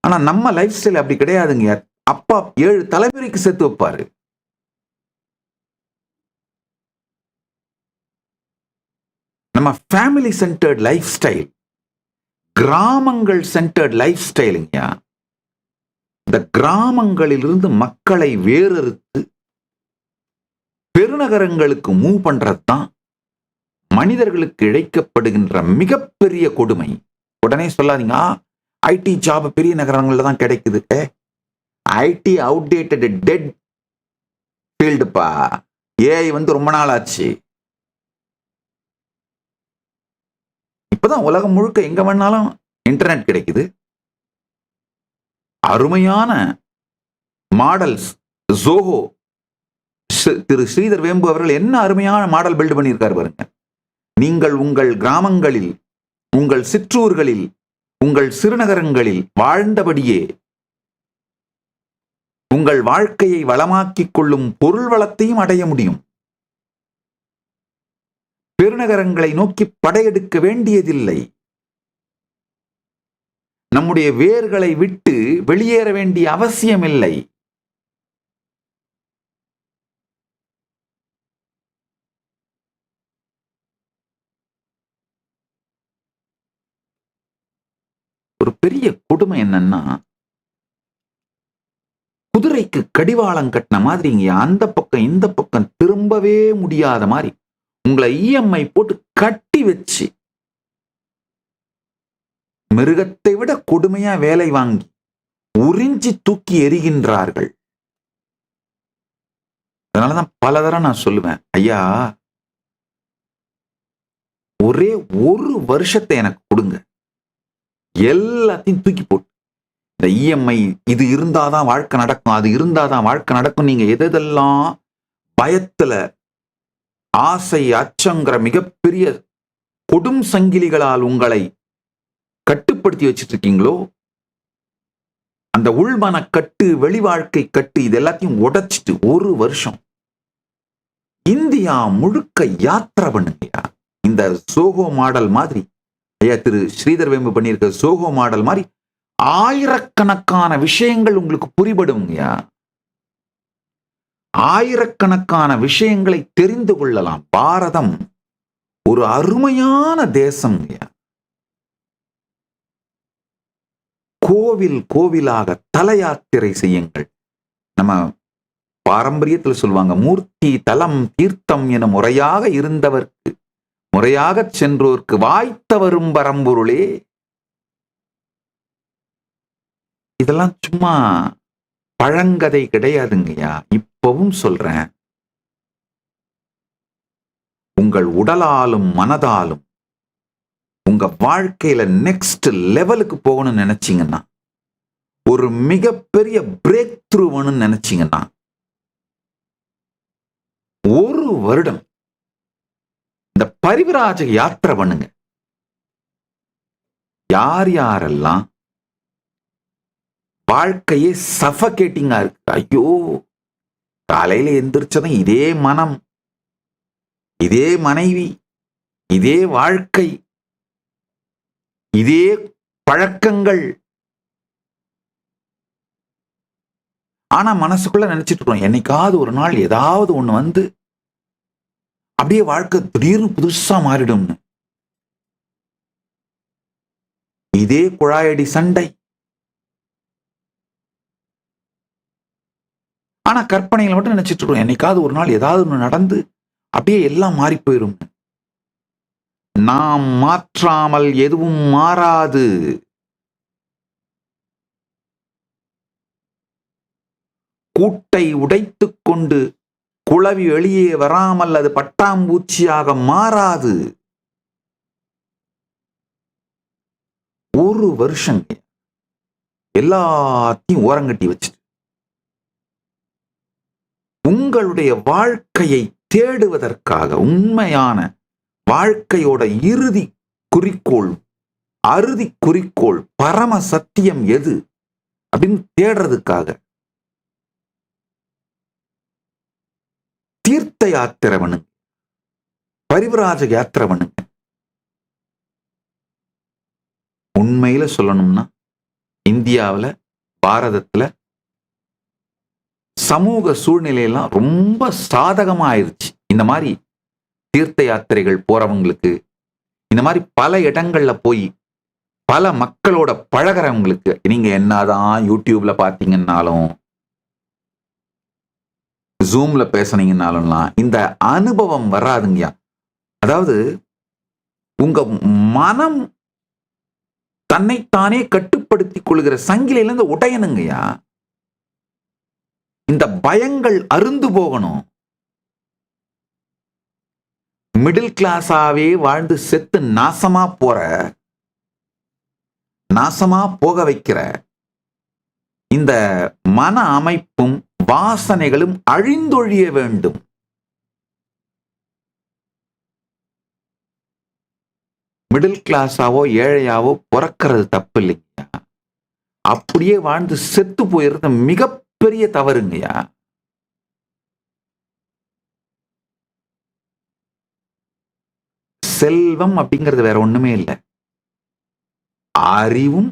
ஆனா நம்ம லைஃப் ஸ்டைல் அப்படி கிடையாதுங்க. அப்பா 7 தலைமுறைக்கு சேர்த்து வைப்பாரு. நம்ம ஃபேமிலி சென்டர்ட் லைஃப் ஸ்டைல், கிராமங்கள் சென்டர்ட் லைஃப் ஸ்டைலுங்க. இந்த கிராமங்களிலிருந்து மக்களை வேறறுத்து பெருநகரங்களுக்கு மூவ் பண்றதுதான் மனிதர்களுக்கு இழைக்கப்படுகின்ற மிகப்பெரிய கொடுமை. உடனே சொல்லாதீங்க ஐடி ஜாப் பெரிய நகரங்கள்ல தான் கிடைக்குது. ஐடி அவுடேட்டட், டெட் ஃபீல்டுப்பா. ஏஐ ரொம்ப நாள் ஆச்சு. இப்பதான் உலகம் முழுக்க எங்க வேணாலும் இன்டர்நெட் கிடைக்குது. அருமையான மாடல்ஸ். ஜோஹோ, திரு ஸ்ரீதர் வேம்பு அவர்கள் என்ன அருமையான மாடல் பில்ட் பண்ணியிருக்காரு பாருங்க. நீங்கள் உங்கள் கிராமங்களில், உங்கள் சிற்றூர்களில், உங்கள் சிறுநகரங்களில் வாழ்ந்தபடியே உங்கள் வாழ்க்கையை வளமாக்கிக் கொள்ளும் பொருள் வளத்தையும் அடைய முடியும். பெருநகரங்களை நோக்கி படையெடுக்க வேண்டியதில்லை. நம்முடைய வேர்களை விட்டு வெளியேற வேண்டிய அவசியமில்லை. ஒரு பெரிய கொடுமை என்னன்னா, குதிரைக்கு கடிவாளம் கட்டின மாதிரி இங்க அந்த பக்கம் இந்த பக்கம் திரும்பவே முடியாத மாதிரி உங்களை இஎம்ஐ போட்டு கட்டி வச்சு மிருகத்தை விட கொடுமையா வேலை வாங்கி உறிஞ்சி தூக்கி எறிகின்றார்கள். அதனாலதான் பல தடவை நான் சொல்லுவேன், ஐயா ஒரே ஒரு வருஷத்தை எனக்கு கொடுங்க, எல்லாத்தையும் தூக்கி போட்டு இந்த இஎம்ஐ இது இருந்தாதான் வாழ்க்கை நடக்கும், அது இருந்தாதான் வாழ்க்கை நடக்கும், நீங்க எதெல்லாம் பயத்துல ஆசை அச்சங்கிற மிகப்பெரிய கொடும் சங்கிலிகளால் உங்களை கட்டுப்படுத்தி வச்சிட்டு இருக்கீங்களோ, அந்த உள்மன கட்டு வெளி வாழ்க்கை கட்டு இது எல்லாத்தையும் உடைச்சிட்டு ஒரு வருஷம் இந்தியா முழுக்க யாத்திரை பண்ணுங்கயா. இந்த சோகோ மாடல் மாதிரி ஐயா திரு ஸ்ரீதர் வேம்பு பண்ணியிருக்க சோகோ மாடல் மாதிரி ஆயிரக்கணக்கான விஷயங்கள் உங்களுக்கு புரிபடுங்கயா. ஆயிரக்கணக்கான விஷயங்களை தெரிந்து கொள்ளலாம். பாரதம் ஒரு அருமையான தேசம். கோவில் கோவிலாக தல யாத்திரை செய்யுங்கள். நம்ம பாரம்பரியத்தில் சொல்லுவாங்க, மூர்த்தி தலம் தீர்த்தம் என முறையாக இருந்தவர்க்கு முறையாக சென்றோர்க்கு வாய்த்த வரும் பரம்பொருளே. இதெல்லாம் சும்மா பழங்கதை கிடையாதுங்கய்யா. இப்பவும் சொல்றேன், உங்கள் உடலாலும் மனதாலும் உங்க வாழ்க்கையில நெக்ஸ்ட் லெவலுக்கு போகணும்னு நினைச்சீங்கன்னா, ஒரு மிகப்பெரிய பிரேக் த்ரூ வேணும்னு நினைச்சீங்கன்னா, ஒரு வருடம் இந்த பரிவிராஜ யாத்திரை பண்ணுங்க. யார் யாரெல்லாம் வாழ்க்கையே சஃபகேட்டிங்கா இருக்கு, ஐயோ காலையில எந்திரிச்சதும் இதே மனம், இதே மனைவி, இதே வாழ்க்கை, இதே பழக்கங்கள், ஆனா மனசுக்குள்ள நினைச்சிட்டு இருக்கோம் என்னைக்காவது ஒரு நாள் ஏதாவது ஒண்ணு வந்து அப்படியே வாழ்க்கை திடீர்னு புதுசா மாறிடும்னு. இதே குழாயடி சண்டை, ஆனா கற்பனைகளை மட்டும் நினைச்சிட்டு இருக்கோம் என்னைக்காவது ஒரு நாள் ஏதாவது ஒண்ணு நடந்து அப்படியே எல்லாம் மாறி போயிரும். நாம் மாற்றாமல் எதுவும் மாறாது. கூட்டை உடைத்துக் கொண்டு குளவி வெளியே வராமல் அது பட்டாம்பூச்சியாக மாறாது. ஒரு வருஷம் எல்லாத்தையும் ஓரங்கட்டி வச்சுட்டு உங்களுடைய வாழ்க்கையை தேடுவதற்காக, உண்மையான வாழ்க்கையோட இறுதி குறிக்கோள், அறுதி குறிக்கோள், பரம சத்தியம் எது அப்படின்னு தேடுறதுக்காக தீர்த்த யாத்திரை பண்ணுங்க, பரிவிராஜ யாத்திரை பண்ணுங்க. உண்மையில சொல்லணும்னா இந்தியாவில் பாரதத்துல சமூக சூழ்நிலையெல்லாம் ரொம்ப சாதகமா ஆயிடுச்சு. இந்த மாதிரி தீர்த்த யாத்திரைகள் போறவங்களுக்கு, இந்த மாதிரி பல இடங்கள்ல போய் பல மக்களோட பழகிறவங்களுக்கு, நீங்க என்னதான் யூடியூப்ல பாத்தீங்கன்னாலும் ஜூம்ல பேசுனீங்கன்னாலும் இந்த அனுபவம் வராதுங்கயா. அதாவது உங்க மனம் தன்னைத்தானே கட்டுப்படுத்திக் கொள்கிற சங்கிலியில இருந்து உடையணுங்கய்யா. இந்த பயங்கள் அருந்து போகணும். மிடில் கிளாஸாவே வாழ்ந்து செத்து நாசமா போக வைக்கிற இந்த மன அமைப்பும் வாசனைகளும் அழிந்தொழிய வேண்டும். மிடில் கிளாஸாவோ ஏழையாவோ பிறக்கிறது தப்பு இல்லைங்க. அப்படியே வாழ்ந்து செத்து போயிருந்த மிக மிகப்பெரிய தவறுங்கய்யா. செல்வம் அப்படிங்கிறது வேற ஒண்ணுமே இல்லை. அறிவும்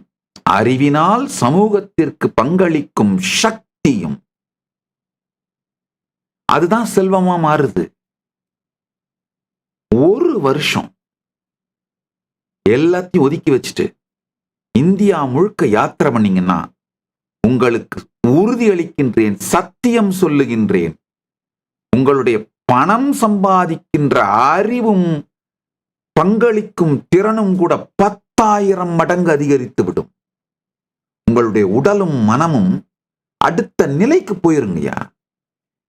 அறிவினால் சமூகத்திற்கு பங்களிக்கும் சக்தியும் அதுதான் செல்வமா மாறுது. ஒரு வருஷம் எல்லாத்தையும் ஒதுக்கி வச்சுட்டு இந்தியா முழுக்க யாத்திரை பண்ணீங்கன்னா உங்களுக்கு உறுதி அளிக்கின்றேன், சத்தியம் சொல்லுகின்றேன், உங்களுடைய பணம் சம்பாதிக்கின்ற அறிவும் பங்களிக்கும் திறனும் கூட 10,000 மடங்கு அதிகரித்து விடும். உங்களுடைய உடலும் மனமும் அடுத்த நிலைக்கு போயிருங்கய்யா.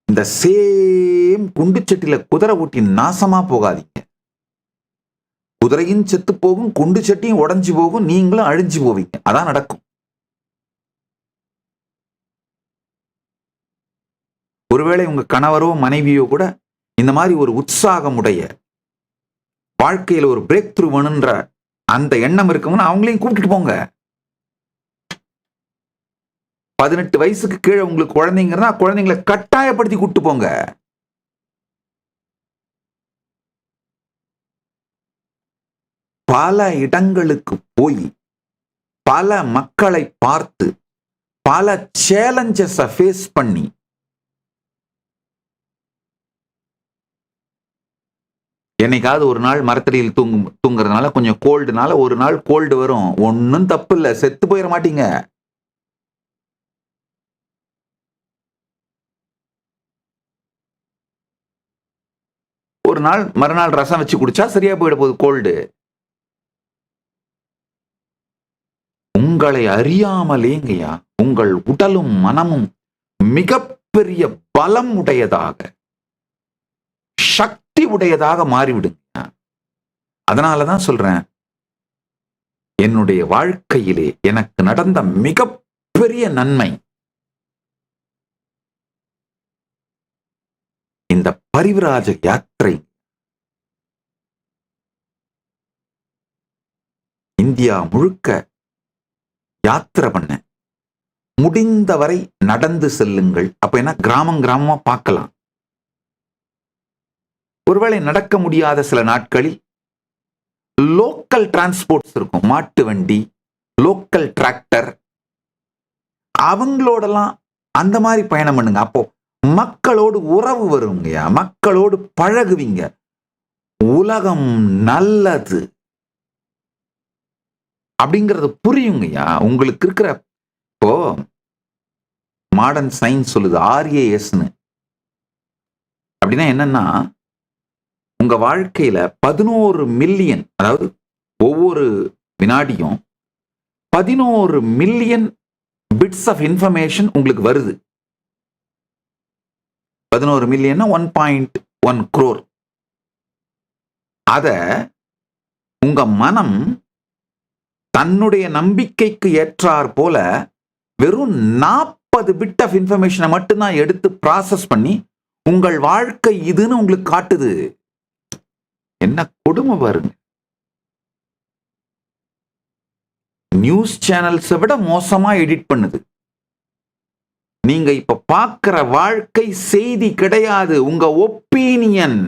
இந்த சேம் குண்டுச்சட்டில குதிரை ஊட்டி நாசமா போகாதீங்க. குதிரையும் செத்து போகும், குண்டு சட்டியும் உடைஞ்சு போகும், நீங்களும் அழிஞ்சு போவீங்க. அதான் நடக்கும். ஒருவேளை உங்க கணவரோ மனைவியோ கூட இந்த மாதிரி ஒரு உற்சாகமுடைய வாழ்க்கையில ஒரு பிரேக் த்ரூ வேணுன்ற அந்த எண்ணம் இருக்கும்னு அவங்களையும் கூப்பிட்டு போங்க. 18 வயசுக்கு கீழே உங்களுக்கு குழந்தைங்கன்னா குழந்தைங்களை கட்டாயப்படுத்தி கூப்பிட்டு போங்க. பல இடங்களுக்கு போய் பல மக்களை பார்த்து பல சேலஞ்சஸை ஃபேஸ் பண்ணி என்னைக்காவது ஒரு நாள் மரத்தடியில் தூங்குறதுனால கொஞ்சம் கோல்டுனால ஒரு நாள் கோல்டு வரும். ஒன்னும் தப்பு இல்லை, செத்து போயிட மாட்டீங்க. ஒரு நாள் மறுநாள் ரசம் வச்சு குடிச்சா சரியா போயிட போகுது கோல்டு. உங்களை அறியாமலேங்கய்யா உங்கள் உடலும் மனமும் மிகப்பெரிய பலம் உடையதாக சக்தி உடையதாக மாறிவிடுங்க. அதனாலதான் சொல்றேன், என்னுடைய வாழ்க்கையிலே எனக்கு நடந்த மிகப்பெரிய நன்மை இந்த பரிவிராஜ யாத்திரை. இந்தியா முழுக்க யாத்திரை பண்ண முடிந்தவரை நடந்து செல்லுங்கள். அப்ப என்ன கிராமம் கிராமமா பார்க்கலாம். ஒருவேளை நடக்க முடியாத சில நாட்களில் லோக்கல் டிரான்ஸ்போர்ட்ஸ் இருக்கும், மாட்டு வண்டி, லோக்கல் டிராக்டர், அவங்களோடலாம் அந்த மாதிரி பயணம் பண்ணுங்க. அப்போ மக்களோடு உறவு வருங்கய்யா, மக்களோடு பழகுவீங்க. உலகம் நல்லது அப்படிங்கிறது புரியுங்கய்யா. உங்களுக்கு இருக்கிற இப்போ மாடர்ன் சயின்ஸ் சொல்லுது RASன்னு. அப்படின்னா என்னன்னா, உங்க வாழ்க்கையில 11 மில்லியன், அதாவது ஒவ்வொரு வினாடியும் 11 மில்லியன் பிட்ஸ் ஆஃப் இன்ஃபர்மேஷன் உங்களுக்கு வருது. 11 மில்லியன் 1.1 crore. அத உங்க மனம் தன்னுடைய நம்பிக்கைக்கு ஏற்றார் போல வெறும் 40 பிட் ஆஃப் இன்ஃபர்மேஷனை மட்டும்தான் எடுத்து ப்ராசஸ் பண்ணி உங்கள் வாழ்க்கை இதுன்னு உங்களுக்கு காட்டுது. என்ன கொடுமை பாருங்க. நியூஸ் சேனல்ஸை விட மோசமா எடிட் பண்ணுது. நீங்க இப்ப பார்க்கிற வாழ்க்கை செய்தி கிடையாது, உங்க ஒப்பீனியன்.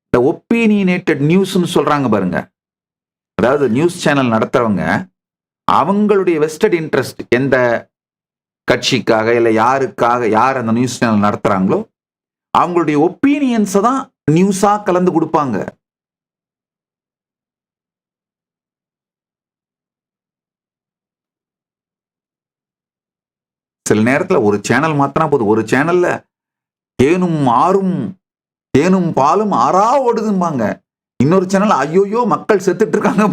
இந்த ஒப்பீனியேட்டட் நியூஸ்னு சொல்றாங்க பாருங்க. அதாவது நியூஸ் சேனல் நடத்துறவங்க அவங்களுடைய வெஸ்டட் இன்ட்ரெஸ்ட், எந்த கட்சிக்காக இல்லை யாருக்காக யார் அந்த நியூஸ் சேனல் நடத்துறாங்களோ அவங்களுடைய ஒப்பீனியன்ஸை தான் நியூஸா கலந்து கொடுப்பாங்க. சில நேரத்துல ஒரு சேனல் மாத்தினா போதும், ஒரு சேனல்ல தேனும் பாலும் ஆறா ஓடுதும்பாங்க. இன்னொரு சேனல் ஐயோயோ மக்கள் செத்துட்டு இருக்காங்க.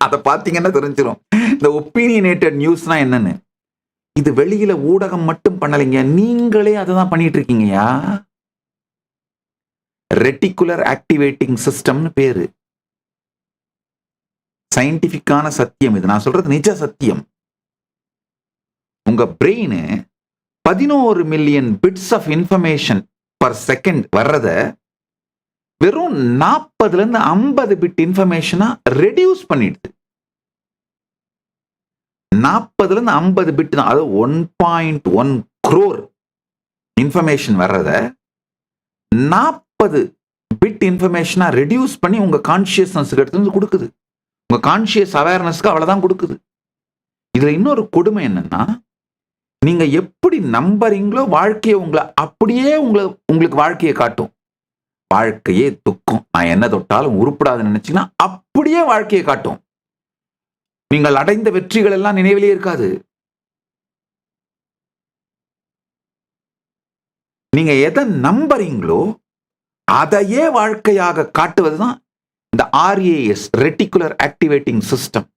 அதை பார்த்தீங்கன்னா தெரிஞ்சிடும் இந்த ஒப்பீனியனேட்டட் நியூஸ்னா என்னன்னு. இது வெளியில ஊடகம் மட்டும் பண்ணலைங்க, நீங்களே அதை தான் பண்ணிட்டு இருக்கீங்கயா. ரெட்டிகுலர் ஆக்டிவேட்டிங் சிஸ்டம்னு பேரு. சயின்டிபிக்கான சத்தியம் இது, நான் சொல்றது நிஜ சத்தியம். உங்க brain 11 million bits of information per second வர்றத வெறும் 40ல இருந்து 50 பிட் இன்ஃபர்மேஷனா ரெடியூஸ் பண்ணிடுது. 40ல இருந்து 50 பிட் தான். அது 1.1 crore இன்ஃபர்மேஷன் வர்றத 40 பிட் இன்ஃபர்மேஷனா ரெடியூஸ் பண்ணி உங்க கான்சியஸ்னஸ்க்கு எடுத்து வந்து கொடுக்குது. உங்க கான்சியஸ் அவேர்னஸ்க்கு அவ்வளவுதான் கொடுக்குது. இதுல இன்னொரு கொடுமை என்னன்னா, நீங்க எப்படி நம்புறீங்களோ வாழ்க்கையை உங்களை அப்படியே உங்களுக்கு வாழ்க்கையை காட்டும். வாழ்க்கையே துக்கம், நான் என்ன தொட்டாலும் உருப்படாதுன்னு நினைச்சீங்கன்னா அப்படியே வாழ்க்கையை காட்டும். நீங்கள் அடைந்த வெற்றிகள் எல்லாம் நினைவிலே இருக்காது. நீங்க எதை நம்புறீங்களோ அதையே வாழ்க்கையாக காட்டுவதுதான் இந்த RAS, reticular activating system.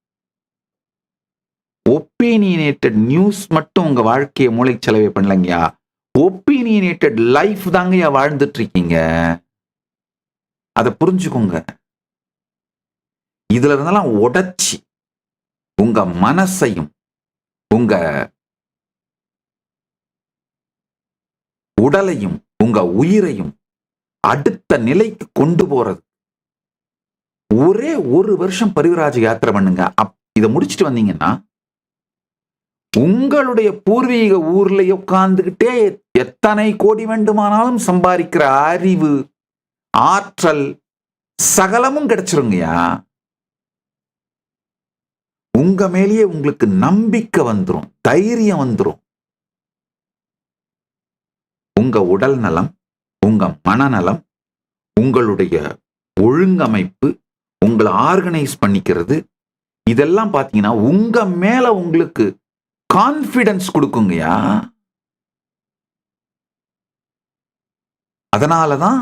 Opinionated news மட்டும் உங்க வாழ்க்கையை மூளைச்சலவை பண்ணலங்கயா. ஒப்பீனியனேட்டட் லைஃப் தாங்கயா வாழ்ந்துட்டு இருக்கீங்க. அதை புரிஞ்சுக்கோங்க. இதுல இருந்தெல்லாம் உடைச்சி உங்க மனசையும் உங்க உடலையும் உங்க உயிரையும் அடுத்த நிலைக்கு கொண்டு போறது ஒரே ஒரு வருஷம் பரிவராஜ யாத்திரை பண்ணுங்க. இதை முடிச்சுட்டு வந்தீங்கன்னா உங்களுடைய பூர்வீக ஊர்ல உட்கார்ந்துகிட்டே எத்தனை கோடி வேண்டுமானாலும் சம்பாதிக்கிற அறிவு, ஆற்றல் சகலமும் கிடைச்சிருங்கயா. உங்க மேலேயே உங்களுக்கு நம்பிக்கை வந்துரும், தைரியம் வந்துரும். உங்க உடல் நலம், உங்க மனநலம், உங்களுடைய ஒழுங்கமைப்பு, உங்களை ஆர்கனைஸ் பண்ணிக்கிறது, இதெல்லாம் பாத்தீங்கன்னா உங்க மேல உங்களுக்கு கான்பிடன்ஸ் கொடுக்குங்கயா. அதனாலதான்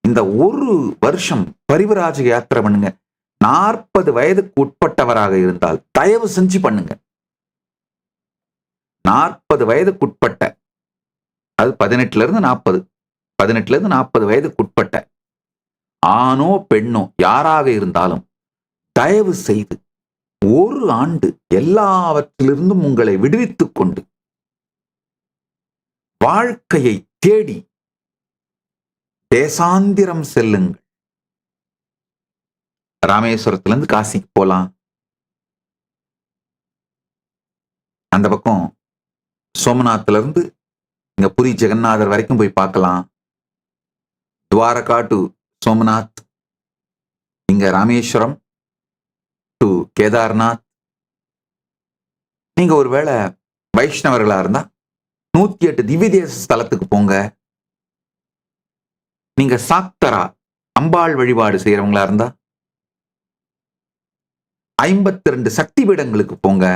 இந்த ஒரு வருஷம் பரிவராஜ யாத்திரை பண்ணுங்க. 40 வயதுக்கு உட்பட்டவராக இருந்தால் தயவு செஞ்சு பண்ணுங்க. 40 வயதுக்கு உட்பட்ட, அது 18ல இருந்து 40, 18ல இருந்து 40 வயதுக்கு உட்பட்ட ஆணோ பெண்ணோ யாராக இருந்தாலும் தயவு செய்து ஒரு ஆண்டு எல்லாவற்றிலிருந்தும் உங்களை விடுவித்துக் கொண்டு வாழ்க்கையை தேடி தேசாந்திரம் செல்லுங்கள். ராமேஸ்வரத்திலிருந்து காசிக்கு போலாம், அந்த பக்கம் சோமநாத்ல இருந்து இங்க புரி ஜெகநாதர் வரைக்கும் போய் பார்க்கலாம். துவாரகா டு சோமநாத், இங்க ராமேஸ்வரம் டு கேதார்நாத். நீங்க ஒருவேளை வைஷ்ணவர்களா இருந்தா 108 திவ்ய தேச ஸ்தலத்துக்கு போங்க. நீங்க சாக்தரா அம்பாள் வழிபாடு செய்யறவங்களா இருந்தா 52 சக்தி பீடங்களுக்கு போங்க.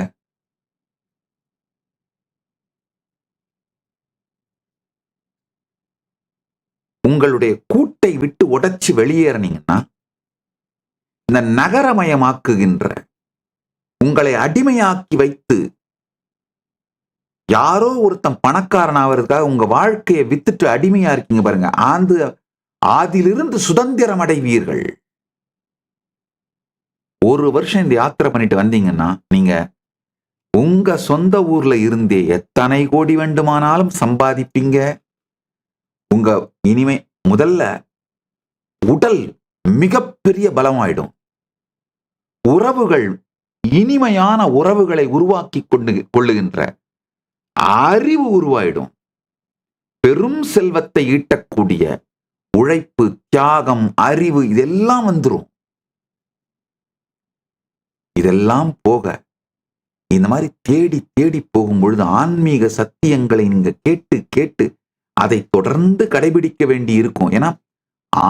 உங்களுடைய கூட்டை விட்டு உடைச்சு வெளியேறினீங்கன்னா இந்த நகரமயமாக்குகின்ற, உங்களை அடிமையாக்கி வைத்து யாரோ ஒருத்தன் பணக்காரன் ஆவதுக்காக உங்க வாழ்க்கையை வித்துட்டு அடிமையா இருக்கீங்க பாருங்க, அதிலிருந்து சுதந்திரம் அடைவீர்கள். ஒரு வருஷம் இந்த யாத்திரை பண்ணிட்டு வந்தீங்கன்னா நீங்க உங்க சொந்த ஊர்ல இருந்தே எத்தனை கோடி வேண்டுமானாலும் சம்பாதிப்பீங்க. உங்க இனிமை முதல்ல உடல் மிகப்பெரிய பலமாயிடும். உறவுகள், இனிமையான உறவுகளை உருவாக்கி கொள்ளுகின்ற அறிவு உருவாயிடும். பெரும் செல்வத்தை ஈட்டக்கூடிய உழைப்பு, தியாகம், அறிவு இதெல்லாம் வந்துரும். இதெல்லாம் போக இந்த மாதிரி தேடி தேடி போகும் பொழுது ஆன்மீக சத்தியங்களை நீங்க கேட்டு கேட்டு அதை தொடர்ந்து கடைபிடிக்க வேண்டி இருக்கும். ஏன்னா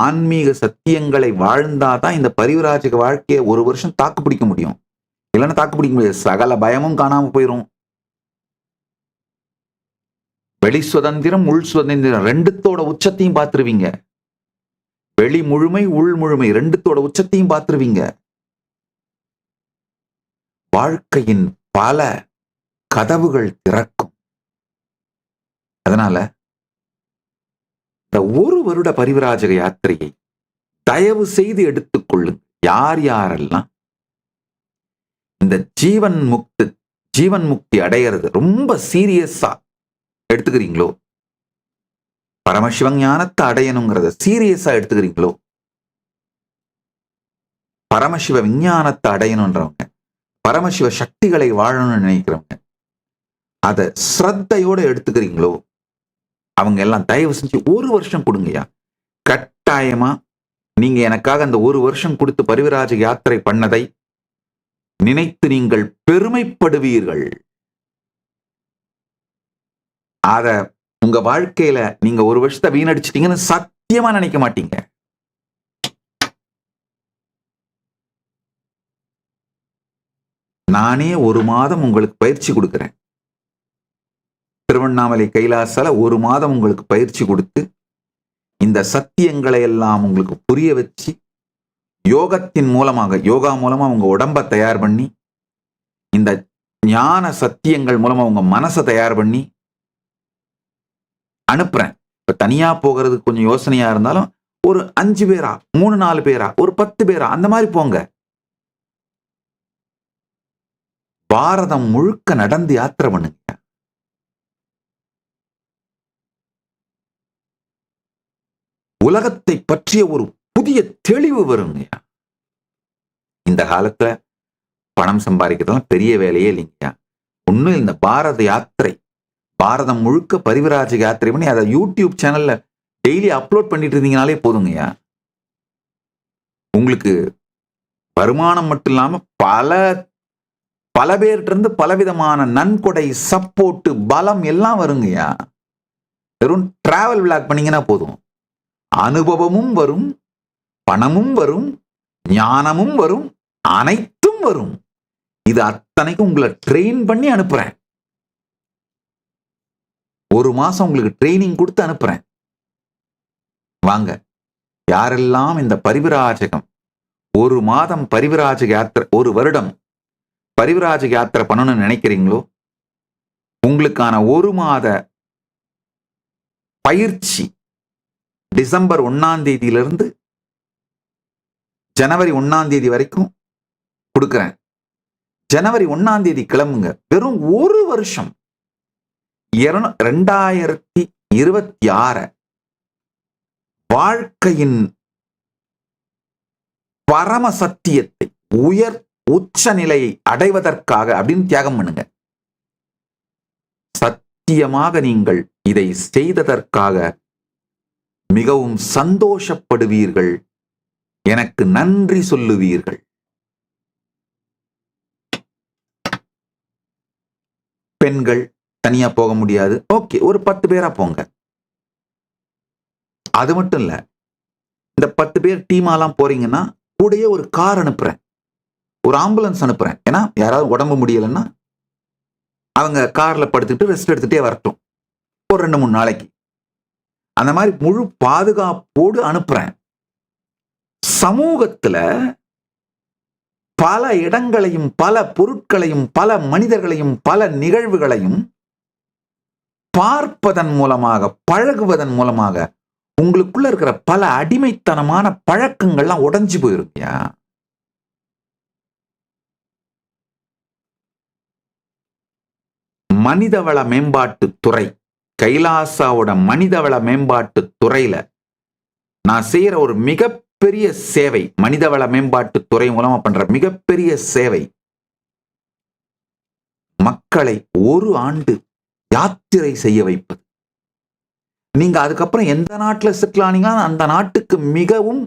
ஆன்மீக சத்தியங்களை வாழ்ந்தாதான் இந்த பரிவராஜக வாழ்க்கையை ஒரு வருஷம் தாக்கு பிடிக்க முடியும். இல்லைன்னா தாக்கு பிடிக்க முடியாது. சகல பயமும் காணாம போயிரும். வெளி சுதந்திரம், உள் சுதந்திரம் ரெண்டுத்தோட உச்சத்தையும் பார்த்துருவீங்க. வெளி முழுமை, உள் முழுமை ரெண்டுத்தோட உச்சத்தையும் பார்த்துருவீங்க. வாழ்க்கையின் பல கதவுகள் திறக்கும். அதனால இந்த ஒரு வருட பரிவராஜக யாத்திரையை தயவு செய்து எடுத்துக்கொள்ளுங்க. யார் யாரெல்லாம் இந்த ஜீவன் முக்தி அடையிறது ரொம்ப சீரியஸா எடுத்துக்கிறீங்களோ, பரமசிவ ஞானத்தை அடையணுங்கிறத சீரியஸா எடுத்துக்கிறீங்களோ, பரமசிவ விஞ்ஞானத்தை அடையணும்ன்றவங்க பரமசிவ சக்திகளை வாழணும்னு நினைக்கிறவங்க அதை ஸ்ரத்தையோட எடுத்துக்கிறீங்களோ அவங்க எல்லாம் தயவு செஞ்சு 1 வருஷம் கொடுங்கய்யா. கட்டாயமா நீங்க எனக்காக அந்த 1 வருஷம் கொடுத்து பரிவிராஜ யாத்திரை பண்ணதை நினைத்து நீங்கள் பெருமைப்படுவீர்கள். அத உங்க வாழ்க்கையில நீங்க 1 வருஷத்தை வீணடிச்சிட்டீங்கன்னு சத்தியமா நினைக்க மாட்டீங்க. நானே 1 மாதம் உங்களுக்கு பயிற்சி கொடுக்கிறேன். திருவண்ணாமலை கைலாசால 1 மாதம் உங்களுக்கு பயிற்சி கொடுத்து இந்த சத்தியங்களை எல்லாம் உங்களுக்கு புரிய வச்சு யோகத்தின் மூலமாக யோகா மூலமா உங்க உடம்ப தயார் பண்ணி இந்த ஞான சத்தியங்கள் மூலமா உங்க மனசை தயார் பண்ணி அனுப்புறேன். இப்ப தனியா போகிறது கொஞ்சம் யோசனையா இருந்தாலும் ஒரு 5 பேரா 3-4 பேரா ஒரு 10 பேரா அந்த மாதிரி போங்க. பாரதம் முழுக்க நடந்து யாத்திரை பண்ணுங்க. உலகத்தை பற்றிய ஒரு புதிய தெளிவு வருங்க. இந்த காலத்துல பணம் சம்பாதிக்கிறதுலாம் பெரிய வேலையே இல்லைங்க. ஒன்னும் இந்த பாரத யாத்திரை பாரதம் முழுக்க பரிவிராஜ யாத்திரை பண்ணி அதை யூடியூப் சேனல்ல டெய்லி அப்லோட் பண்ணிட்டு இருந்தீங்கனாலே போதுங்கய்யா. உங்களுக்கு வருமானம் மட்டும் இல்லாம பல பேர்கிட்ட இருந்து பலவிதமான நன்கொடை சப்போர்ட் பலம் எல்லாம் வருங்கய்யா. வெறும் டிராவல் விளாக் பண்ணீங்கன்னா போதும். அனுபவமும் வரும், பணமும் வரும், ஞானமும் வரும், அனைத்தும் வரும். இது அத்தனைக்கும் உங்களை ட்ரெயின் பண்ணி அனுப்புறேன். 1 மாசம் உங்களுக்கு ட்ரைனிங் கொடுத்து அனுப்புறேன். வாங்க, யாரெல்லாம் இந்த பரிவிராஜகம் 1 மாதம் பரிவிராஜ யாத்திரை 1 வருடம் பரிவிராஜ யாத்திரை பண்ணணும்னு நினைக்கிறீங்களோ உங்களுக்கான 1 மாத பயிற்சி டிசம்பர் 1ஆம் தேதியிலிருந்து ஜனவரி 1ஆம் தேதி வரைக்கும் கொடுக்கிறேன். ஜனவரி 1ஆம் தேதி கிளம்புங்க. வெறும் 1 வருஷம் 2026 வாழ்க்கையின் பரம சத்தியத்தை உச்ச நிலையை அடைவதற்காக அப்படின்னு தியாகம் பண்ணுங்க. சத்தியமாக நீங்கள் இதை செய்ததற்காக மிகவும் சந்தோஷப்படுவீர்கள், எனக்கு நன்றி சொல்லுவீர்கள். பெண்கள் தனியா போக முடியாது, ஓகே, ஒரு 10 பேரா போங்க. அது மட்டும் இல்ல, இந்த 10 பேர் டீமாலாம் போறீங்கன்னா கூடயே ஒரு கார் அனுப்புறேன், ஒரு ஆம்புலன்ஸ் அனுப்புறேன். ஏன்னா யாராவது உடம்பு முடியலைன்னா அவங்க கார்ல படுத்துட்டு ரெஸ்ட் எடுத்துட்டே வரட்டும் ஒரு 2-3 நாளைக்கு. அந்த மாதிரி முழு பாதுகாப்போடு அனுப்புறேன். சமூகத்துல பல இடங்களையும் பல பொருட்களையும் பல மனிதர்களையும் பல நிகழ்வுகளையும் பார்ப்பதன் மூலமாக பழகுவதன் மூலமாக உங்களுக்குள்ள இருக்கிற பல அடிமைத்தனமான பழக்கங்கள்லாம் உடைஞ்சு போயிருக்கியா. மனிதவள மேம்பாட்டு துறை கைலாசாவோட மனிதவள மேம்பாட்டு துறையில நான் செய்யற ஒரு மிகப்பெரிய சேவை, மனிதவள மேம்பாட்டு துறை மூலமா பண்ற மிகப்பெரிய சேவை, மக்களை 1 ஆண்டு யாத்திரை செய்ய வைப்பது. நீங்க அதுக்கப்புறம் எந்த நாட்டுல செட்டில் ஆனீங்கன்னா அந்த நாட்டுக்கு மிகவும்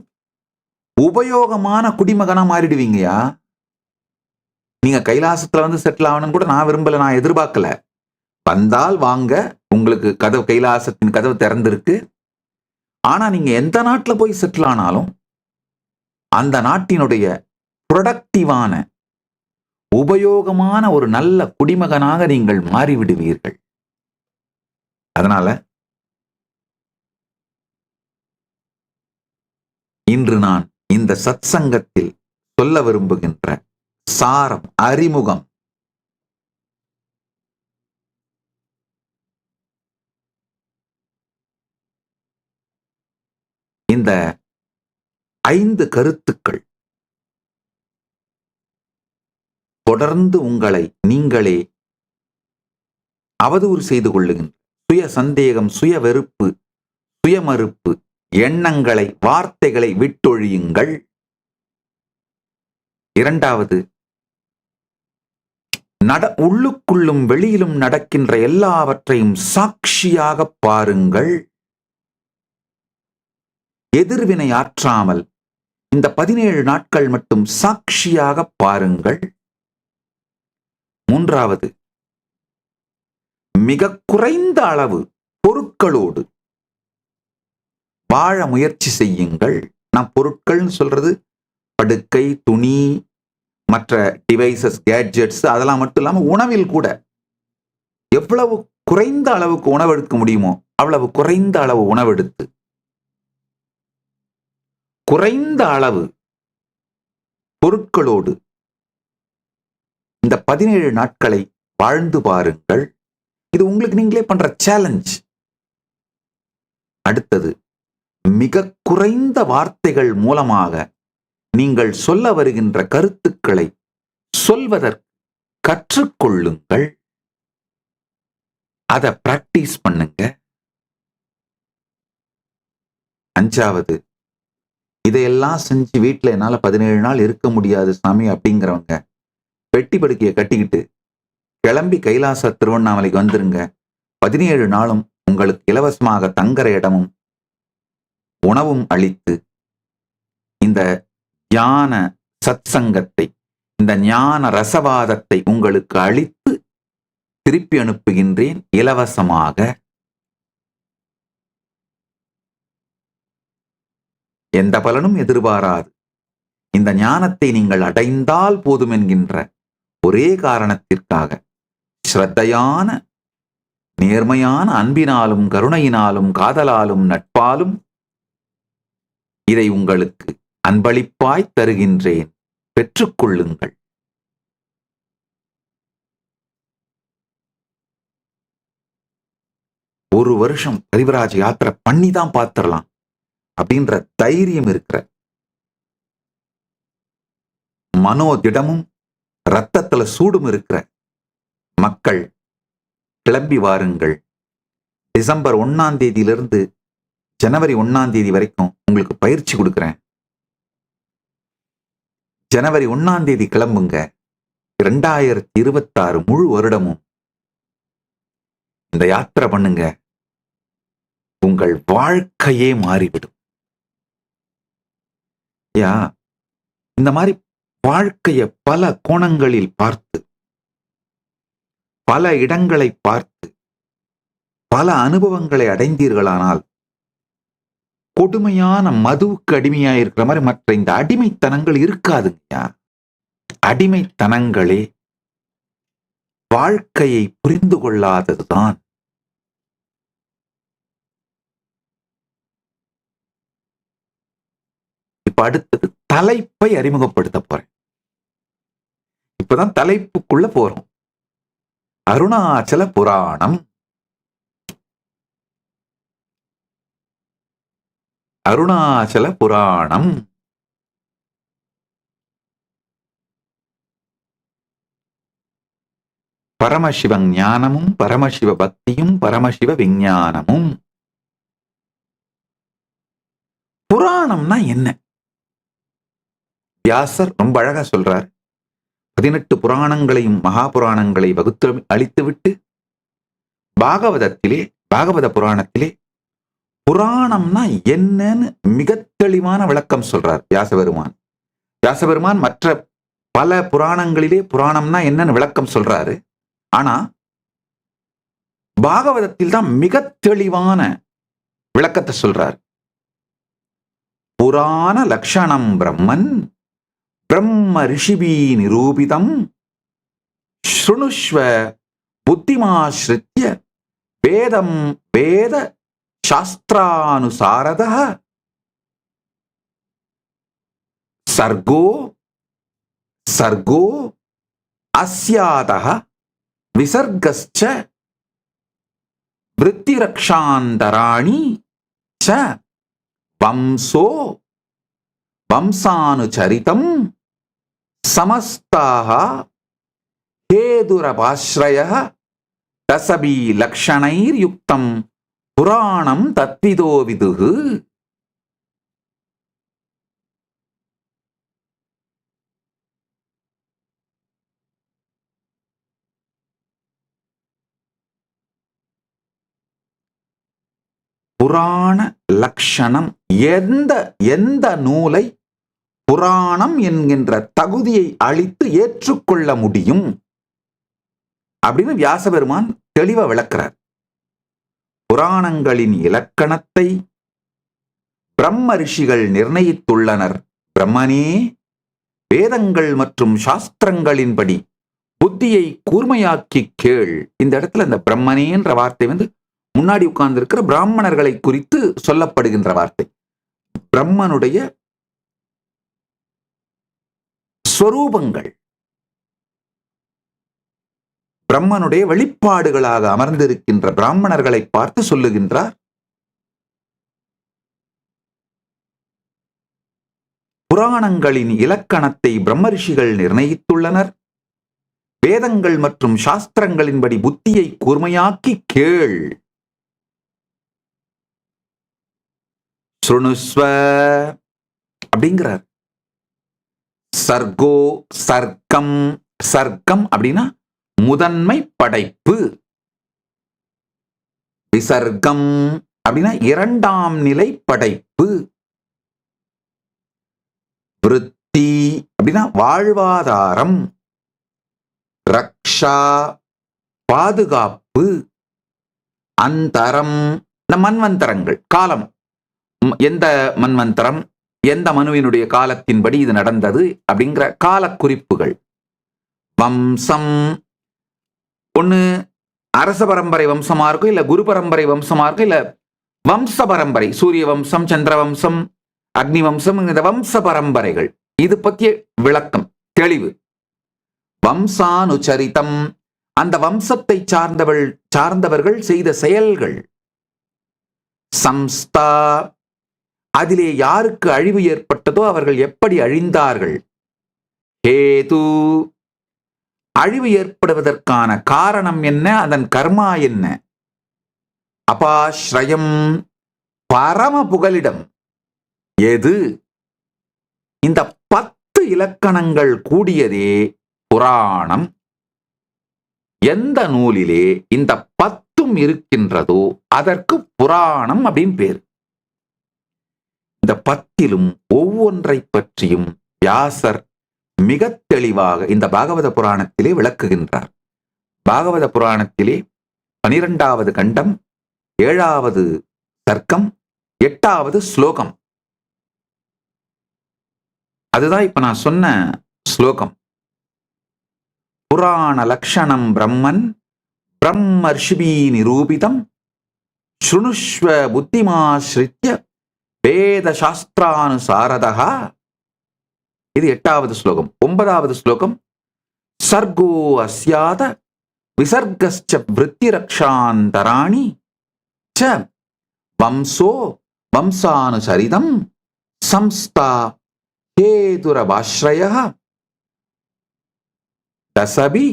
உபயோகமான குடிமகனா மாறிடுவீங்கயா. நீங்க கைலாசத்துல வந்து செட்டில் ஆகணும்னு கூட நான் விரும்பல, நான் எதிர்பார்க்கல. வந்தால் வாங்க, உங்களுக்கு கதவு, கைலாசத்தின் கதவு திறந்திருக்கு. ஆனா நீங்க எந்த நாட்டுல போய் செட்டில் ஆனாலும் அந்த நாட்டினுடைய ப்ரொடக்டிவான உபயோகமான ஒரு நல்ல குடிமகனாக நீங்கள் மாறிவிடுவீர்கள். அதனால இன்று நான் இந்த சத்சங்கத்தில் சொல்ல விரும்புகின்ற சாரம், அறிமுகம், இந்த 5 கருத்துக்கள் தொடர்ந்து உங்களை நீங்களே அவதூறு செய்து கொள்ளுகின்ற சுய சந்தேகம், சுய வெறுப்பு, சுயமறுப்பு எண்ணங்களை, வார்த்தைகளை விட்டொழியுங்கள். 2வது, உள்ளுக்குள்ளும் வெளியிலும் நடக்கின்ற எல்லாவற்றையும் சாட்சியாக பாருங்கள். எதிர்வினை ஆற்றாமல் இந்த 17 நாட்கள் மட்டும் சாட்சியாக பாருங்கள். மூன்றாவது, மிக குறைந்த அளவு பொருட்களோடு வாழ முயற்சி செய்யுங்கள். நான் பொருட்கள்னு சொல்றது படுக்கை, துணி, மற்ற டிவைசஸ், கேட்ஜெட்ஸ், அதெல்லாம் மட்டும் இல்லாம உணவில் கூட எவ்வளவு குறைந்த அளவுக்கு உணவெடுக்க முடியுமோ அவ்வளவு குறைந்த அளவு உணவெடுத்து குறைந்த அளவு பொருட்களோடு இந்த 17 நாட்களை வாழ்ந்து பாருங்கள். இது உங்களுக்கு நீங்களே பண்ற சேலஞ்ச். அடுத்தது, மிக குறைந்த வார்த்தைகள் மூலமாக நீங்கள் சொல்ல வருகின்ற கருத்துக்களை சொல்வதற்கு கற்றுக்கொள்ளுங்கள். அதை பிராக்டிஸ் பண்ணுங்க. அஞ்சாவது, இதையெல்லாம் செஞ்சு வீட்டுல என்னால 17 நாள் இருக்க முடியாது சாமி அப்படிங்கிறவங்க பெட்டி படுக்கையை கட்டிக்கிட்டு கிளம்பி கைலாச திருவண்ணாமலைக்கு வந்துருங்க. 17 நாளும் உங்களுக்கு இலவசமாக தங்குற இடமும் உணவும் அளித்து இந்த ஞான சத்சங்கத்தை, இந்த ஞான ரசவாதத்தை உங்களுக்கு அளித்து திருப்பி அனுப்புகின்றேன் இலவசமாக. எந்த பலனும் எதிர்பாராது இந்த ஞானத்தை நீங்கள் அடைந்தால் போதும் என்கின்ற ஒரே காரணத்திற்காக ஸ்ரத்தையான, நேர்மையான அன்பினாலும் கருணையினாலும் காதலாலும் நட்பாலும் இதை உங்களுக்கு அன்பளிப்பாய் தருகின்றேன். பெற்றுக்கொள்ளுங்கள். ஒரு வருஷம் கரிவராஜ யாத்திரை பண்ணி தான் பார்த்திடலாம் அப்படின்ற தைரியம் இருக்கிற, மனோதிடமும் இரத்தத்துல சூடும் இருக்கிற மக்கள் கிளம்பி வாருங்கள். டிசம்பர் 1ஆம் தேதியிலிருந்து ஜனவரி 1ஆம் தேதி வரைக்கும் உங்களுக்கு பயிற்சி கொடுக்கிறேன். ஜனவரி 1ஆம் தேதி கிளம்புங்க. 2026 முழு வருடமும் இந்த யாத்திரை பண்ணுங்க. உங்கள் வாழ்க்கையே மாறிவிடும். இந்த மாதிரி வாழ்க்கைய பல கோணங்களில் பார்த்து, பல இடங்களை பார்த்து, பல அனுபவங்களை அடைந்தீர்களானால் கொடுமையான மதுவுக்கு அடிமையாயிருக்கிற மாதிரி மற்ற இந்த அடிமைத்தனங்கள் இருக்காதுங்க. அடிமைத்தனங்களே வாழ்க்கையை புரிந்து கொள்ளாததுதான். இப்ப அடுத்தது தலைப்பை அறிமுகப்படுத்த போறேன். இப்பதான் தலைப்புக்குள்ள போறோம். அருணாச்சல புராணம். அருணாச்சல புராணம் பரமசிவ ஞானமும் பரமசிவ பக்தியும் பரமசிவ விஞ்ஞானமும். புராணம்னா என்ன? வியாசர் ரொம்ப அழகா சொல்றார். 18 புராணங்களையும் மகாபுராணங்களை வகுத்து அளித்துவிட்டு பாகவத புராணத்திலே புராணம்னா என்னன்னு மிக தெளிவான விளக்கம் சொல்றார் வியாசபெருமான் மற்ற பல புராணங்களிலே புராணம்னா என்னன்னு விளக்கம் சொல்றாரு. ஆனா பாகவதத்தில் தான் மிக தெளிவான விளக்கத்தை சொல்றார். புராண லக்ஷணம் பிரம்மன் பிரம்ம ரிஷிபி நிரூபிதம் ஸ்ருணுஷ்வ புத்திமாஸ்ரித்ய வேதம் வேத சாஸ்திரானுசாரதः சர்கோ சர்கோ அஸ்யாதः விசர்கஸ்ச விருத்திரக்ஷாந்தராணி ச வம்சோ வம்சானுசரிதம் சமஸ்தாः ஹேதுரபாஸ்ரயः தசபி லக்ஷணைர்யுக்தம் புராணம் தத்விதோ விதுஹு. புராண லக்ஷணம். எந்த எந்த நூலை புராணம் என்கின்ற தகுதியை அளித்து ஏற்றுக்கொள்ள முடியும் அப்படின்னு வியாசபெருமான் தெளிவா விளக்கிறார். புராணங்களின் இலக்கணத்தை பிரம்ம ரிஷிகள் நிர்ணயித்துள்ளனர். பிரம்மனே வேதங்கள் மற்றும் சாஸ்திரங்களின்படி புத்தியை கூர்மையாக்கி கேள். இந்த இடத்துல இந்த பிரம்மனே என்ற வார்த்தை முன்னாடி உட்கார்ந்து இருக்கிற பிராமணர்களை குறித்து சொல்லப்படுகின்ற வார்த்தை. பிரம்மனுடைய ஸ்வரூபங்கள், பிரம்மனுடைய வெளிப்பாடுகளாக அமர்ந்திருக்கின்ற பிராமணர்களை பார்த்து சொல்லுகின்றார். புராணங்களின் இலக்கணத்தை பிரம்ம ரிஷிகள் நிர்ணயித்துள்ளனர். வேதங்கள் மற்றும் சாஸ்திரங்களின்படி புத்தியை கூர்மையாக்கி கேள். ஸ்ருணுஸ்வ அப்படிங்கிறார். சர்கோ சர்க்கம். சர்க்கம் அப்படின்னா முதன்மை படைப்பு. விசர்க்கம் அப்படின்னா இரண்டாம் நிலை படைப்பு. விருத்தி அப்படின்னா வாழ்வாதாரம். ரக்ஷா பாதுகாப்பு. அந்தரம் மன்வந்தரங்கள், காலம். எந்த மன்வந்தரம், எந்த மனுவினுடைய காலத்தின்படி இது நடந்தது அப்படிங்கிற கால குறிப்புகள். வம்சம், ஒண்ணு அரச பரம்பரை வம்சமா இருக்கும், இல்ல குரு பரம்பரை வம்சமா இருக்கும், இல்ல வம்ச பரம்பரை, சூரிய வம்சம், சந்திர வம்சம், அக்னி வம்சம், இந்த வம்ச பரம்பரைகள். இது பற்றிய விளக்கம், தெளிவு. வம்சானுச்சரிதம், அந்த வம்சத்தை சார்ந்தவர்கள் செய்த செயல்கள். சம்ஸ்தா, அதிலே யாருக்கு அழிவு ஏற்பட்டதோ அவர்கள் எப்படி அழிந்தார்கள். ஹேது, அழிவு ஏற்படுவதற்கான காரணம் என்ன, அதன் கர்மா என்ன. அபாஸ்ரயம், பரம புகலிடம் எது. இந்த 10 இலக்கணங்கள் கூடியதே புராணம். எந்த நூலிலே இந்த 10ம் இருக்கின்றதோ அதற்கு புராணம் அப்படின்னு பேர். இந்த 10லும் ஒவ்வொன்றை பற்றியும் வியாசர் மிக தெளிவாக இந்த பாகவத புராணத்திலே விளக்குகின்றார். பாகவத புராணத்திலே 12வது கண்டம், 7வது சர்க்கம், 8வது ஸ்லோகம். அதுதான் இப்ப நான் சொன்ன ஸ்லோகம். புராண லக்ஷணம் பிரம்மன் பிரம்மர்ஷிபி நிரூபிதம் ஸ்ருணுஷ்வ புத்திமாஸ்ரித்ய வேத சாஸ்திரானுசாரதா. இது 8வது ஸ்லோகம். 9வது ஸ்லோகம். சர்கோ அஸ்யாத விசர்கஸ்ச விருத்தி ரக்ஷாந்தராணி ச வம்சோ வம்சானுசரிதம் சம்ஸ்தா ஹேதுரபாஸ்ரயः தசபி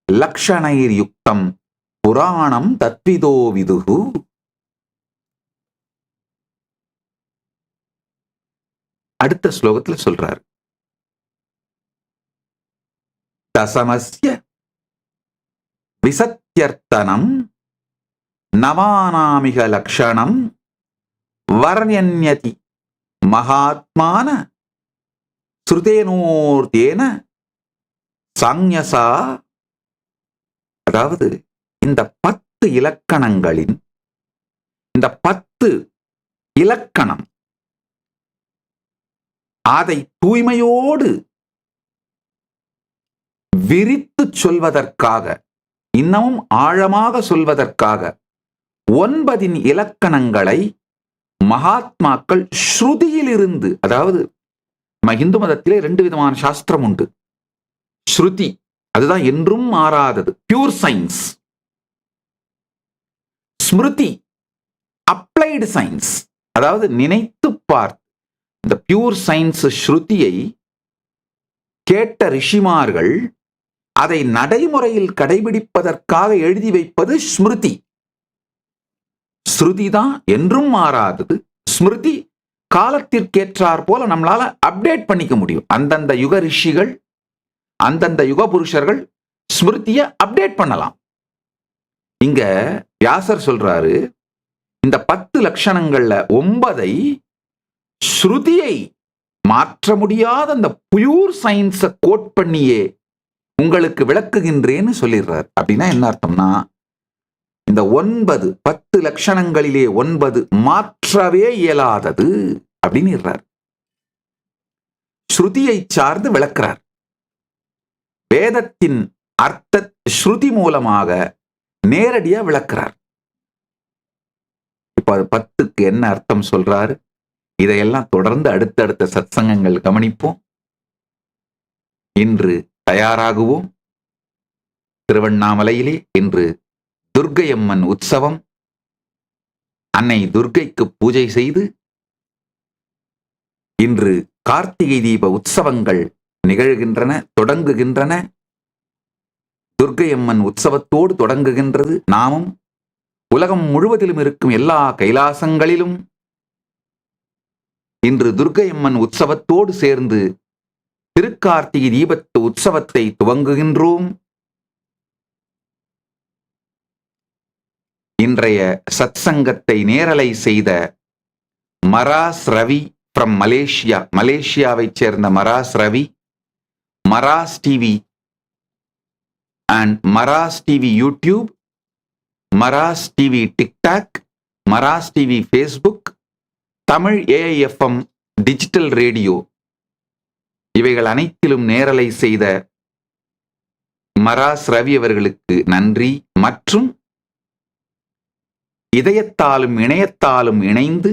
லக்ஷணைர்யுக்தம் புராணம் தத்விதோ விதுஹு. அடுத்த ஸ்லோகத்துல சொல்றார். தசமஸ்ய விசத்யர்த்தனம் நவானாமிக லக்ஷணம் வர்ண்யன்யதி மகாத்மான ஸ்ருதேனோர்த்தேன சஞ்ஞசா. அதாவது இந்த 10 இலக்கணங்களின் இந்த 10 இலக்கணம் அதை தூய்மையோடு விரித்து சொல்வதற்காக, இன்னமும் ஆழமாக சொல்வதற்காக 9 இலக்கணங்களை மகாத்மாக்கள் ஸ்ருதியிலிருந்து, அதாவது இந்து மதத்திலே 2 விதமான சாஸ்திரம் உண்டு. ஸ்ருதி, அதுதான் என்றும் மாறாதது, pure science. Smriti, applied science, அதாவது நினைத்து பார்த்து. இந்த பியூர் சயின்ஸ் ஸ்ருதியை கேட்ட ரிஷிமார்கள் அதை நடைமுறையில் கடைபிடிப்பதற்காக எழுதி வைப்பது ஸ்மிருதி. ஸ்ருதி தான் என்றும் மாறாதது. ஸ்மிருதி காலத்திற்கேற்றார் போல நம்மளால அப்டேட் பண்ணிக்க முடியும். அந்தந்த யுக ரிஷிகள், அந்தந்த யுக புருஷர்கள் ஸ்மிருதியை அப்டேட் பண்ணலாம். இங்க வியாசர் சொல்றாரு, இந்த 10 லட்சணங்கள்ல 9ஐ ஸ்ருதியை மாற்ற முடியாத அந்த பியூர் சயின்ஸை கோட் பண்ணியே உங்களுக்கு விளக்குகின்றேன்னு சொல்லிடுறார். அப்படின்னா என்ன அர்த்தம்னா, இந்த 10 லட்சணங்களிலே 9 மாற்றவே இயலாதது அப்படின்னு ஸ்ருதியை சார்ந்து விளக்கிறார். வேதத்தின் அர்த்த ஸ்ருதி மூலமாக நேரடியா விளக்கிறார். இப்ப அது 10க்கு என்ன அர்த்தம் சொல்றாரு, இதையெல்லாம் தொடர்ந்து அடுத்தடுத்த சத்சங்கங்கள் கவனிப்போம். இன்று தயாராகுவோம். திருவண்ணாமலையிலே இன்று துர்க்கையம்மன் உற்சவம். அன்னை துர்க்கைக்கு பூஜை செய்து இன்று கார்த்திகை தீப உற்சவங்கள் நிகழ்கின்றன, தொடங்குகின்றன. துர்க்கையம்மன் உற்சவத்தோடு தொடங்குகின்றது. நாமும் உலகம் முழுவதிலும் இருக்கும் எல்லா கைலாசங்களிலும் இன்று துர்க்கையம்மன் உற்சவத்தோடு சேர்ந்து திருக்கார்த்திகை தீபத்து உற்சவத்தை துவங்குகின்றோம். இன்றைய சத்சங்கத்தை நேரலை செய்த மராஸ் ரவி ஃப்ரம் மலேசியாவைச் சேர்ந்த Maras Ravi, Maras TV and Maras TV YouTube, Maras TV TikTok, Maras TV Facebook, Tamil AIFM digital radio, இவைகள் அனைத்திலும் நேரலை செய்த மராஸ் ரவி அவர்களுக்கு நன்றி. மற்றும் இதயத்தாலும் இணையத்தாலும் இணைந்து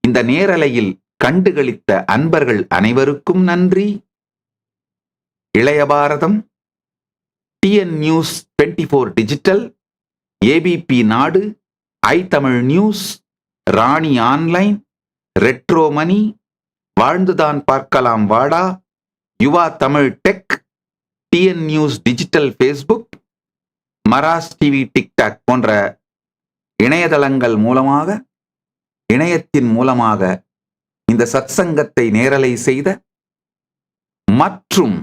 இந்த நேரலையில் கண்டுகளித்த அன்பர்கள் அனைவருக்கும் நன்றி. Ilaya Bharatham, TN news 24 digital, ABP Nadu, iTamil news, Rani online, retro Mani, வாழ்ந்துதான் பார்க்கலாம் வாடா, Yuva Tamil tech, TN news digital Facebook, மராஸ் டிவி டிக்டாக் போன்ற இணையதளங்கள் மூலமாக, இணையத்தின் மூலமாக இந்த சத்சங்கத்தை நேரலை செய்த மற்றும்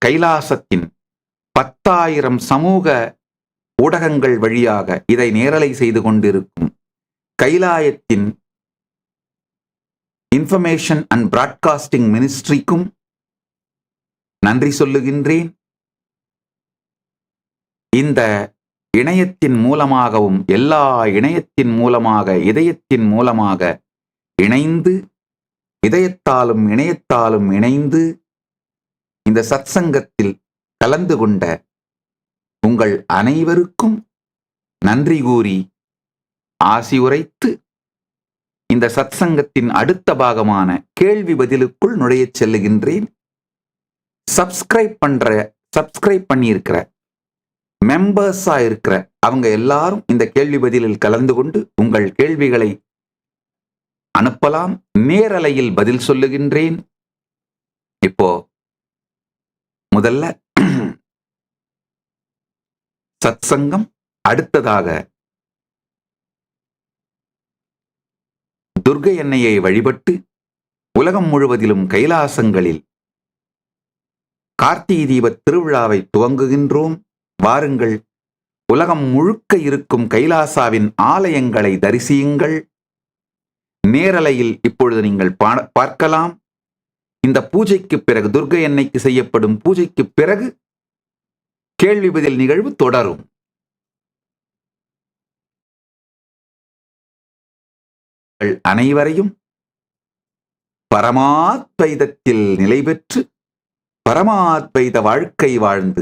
கைலாசத்தின் 10,000 சமூக ஊடகங்கள் வழியாக இதை நேரலை செய்து கொண்டிருக்கும் கைலாயத்தின் இன்ஃபர்மேஷன் அண்ட் பிராட்காஸ்டிங் மினிஸ்ட்ரிக்கும் நன்றி சொல்லுகின்றேன். இந்த இணையத்தின் மூலமாகவும் எல்லா இணையத்தின் மூலமாக இதயத்தின் மூலமாக இணைந்து, இதயத்தாலும் இணையத்தாலும் இணைந்து இந்த சத்சங்கத்தில் கலந்து கொண்ட உங்கள் அனைவருக்கும் நன்றி கூறி ஆசி உரைத்து இந்த சத்சங்கத்தின் அடுத்த பாகமான கேள்வி பதிலுக்குள் நுழையச் செல்லுகின்றேன். சப்ஸ்கிரைப் பண்ணியிருக்கிற மெம்பர்ஸா இருக்கிற அவங்க எல்லாரும் இந்த கேள்வி பதிலில் கலந்து கொண்டு உங்கள் கேள்விகளை அனுப்பலாம். நேரலையில் பதில் சொல்லுகின்றேன். இப்போ முதல்ல சத்சங்கம், அடுத்ததாக துர்க்கை அன்னையை வழிபட்டு உலகம் முழுவதிலும் கைலாசங்களில் கார்த்திகை தீப திருவிழாவை துவங்குகின்றோம். வாருங்கள், உலகம் முழுக்க இருக்கும் கைலாசாவின் ஆலயங்களை தரிசியுங்கள். நேரலையில் இப்பொழுது நீங்கள் பார்க்கலாம். இந்த பூஜைக்கு பிறகு, துர்க்கை அன்னைக்கு செய்யப்படும் பூஜைக்கு பிறகு கேள்வி பதில் நிகழ்வு தொடரும். அனைவரையும் பரமாத்வைதத்தில் நிலை பெற்று பரமாத்வைத வாழ்க்கை வாழ்ந்து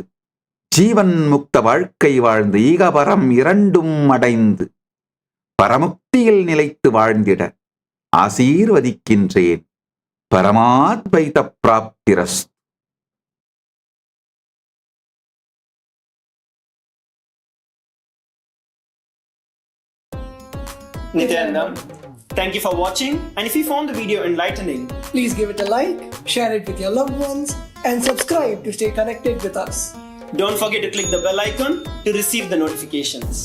ஜீவன் முக்த வாழ்க்கை வாழ்ந்து ஈகபரம் இரண்டும் அடைந்து பரமுக்தியில் நிலைத்து வாழ்ந்திட ஆசீர்வதிக்கின்றேன். பரமாத்வைத பிராப்திரஸ்து. Nityanandam, thank you for watching, and if you found the video enlightening, please give it a like, share it with your loved ones, and subscribe to stay connected with us. Don't forget to click the bell icon to receive the notifications.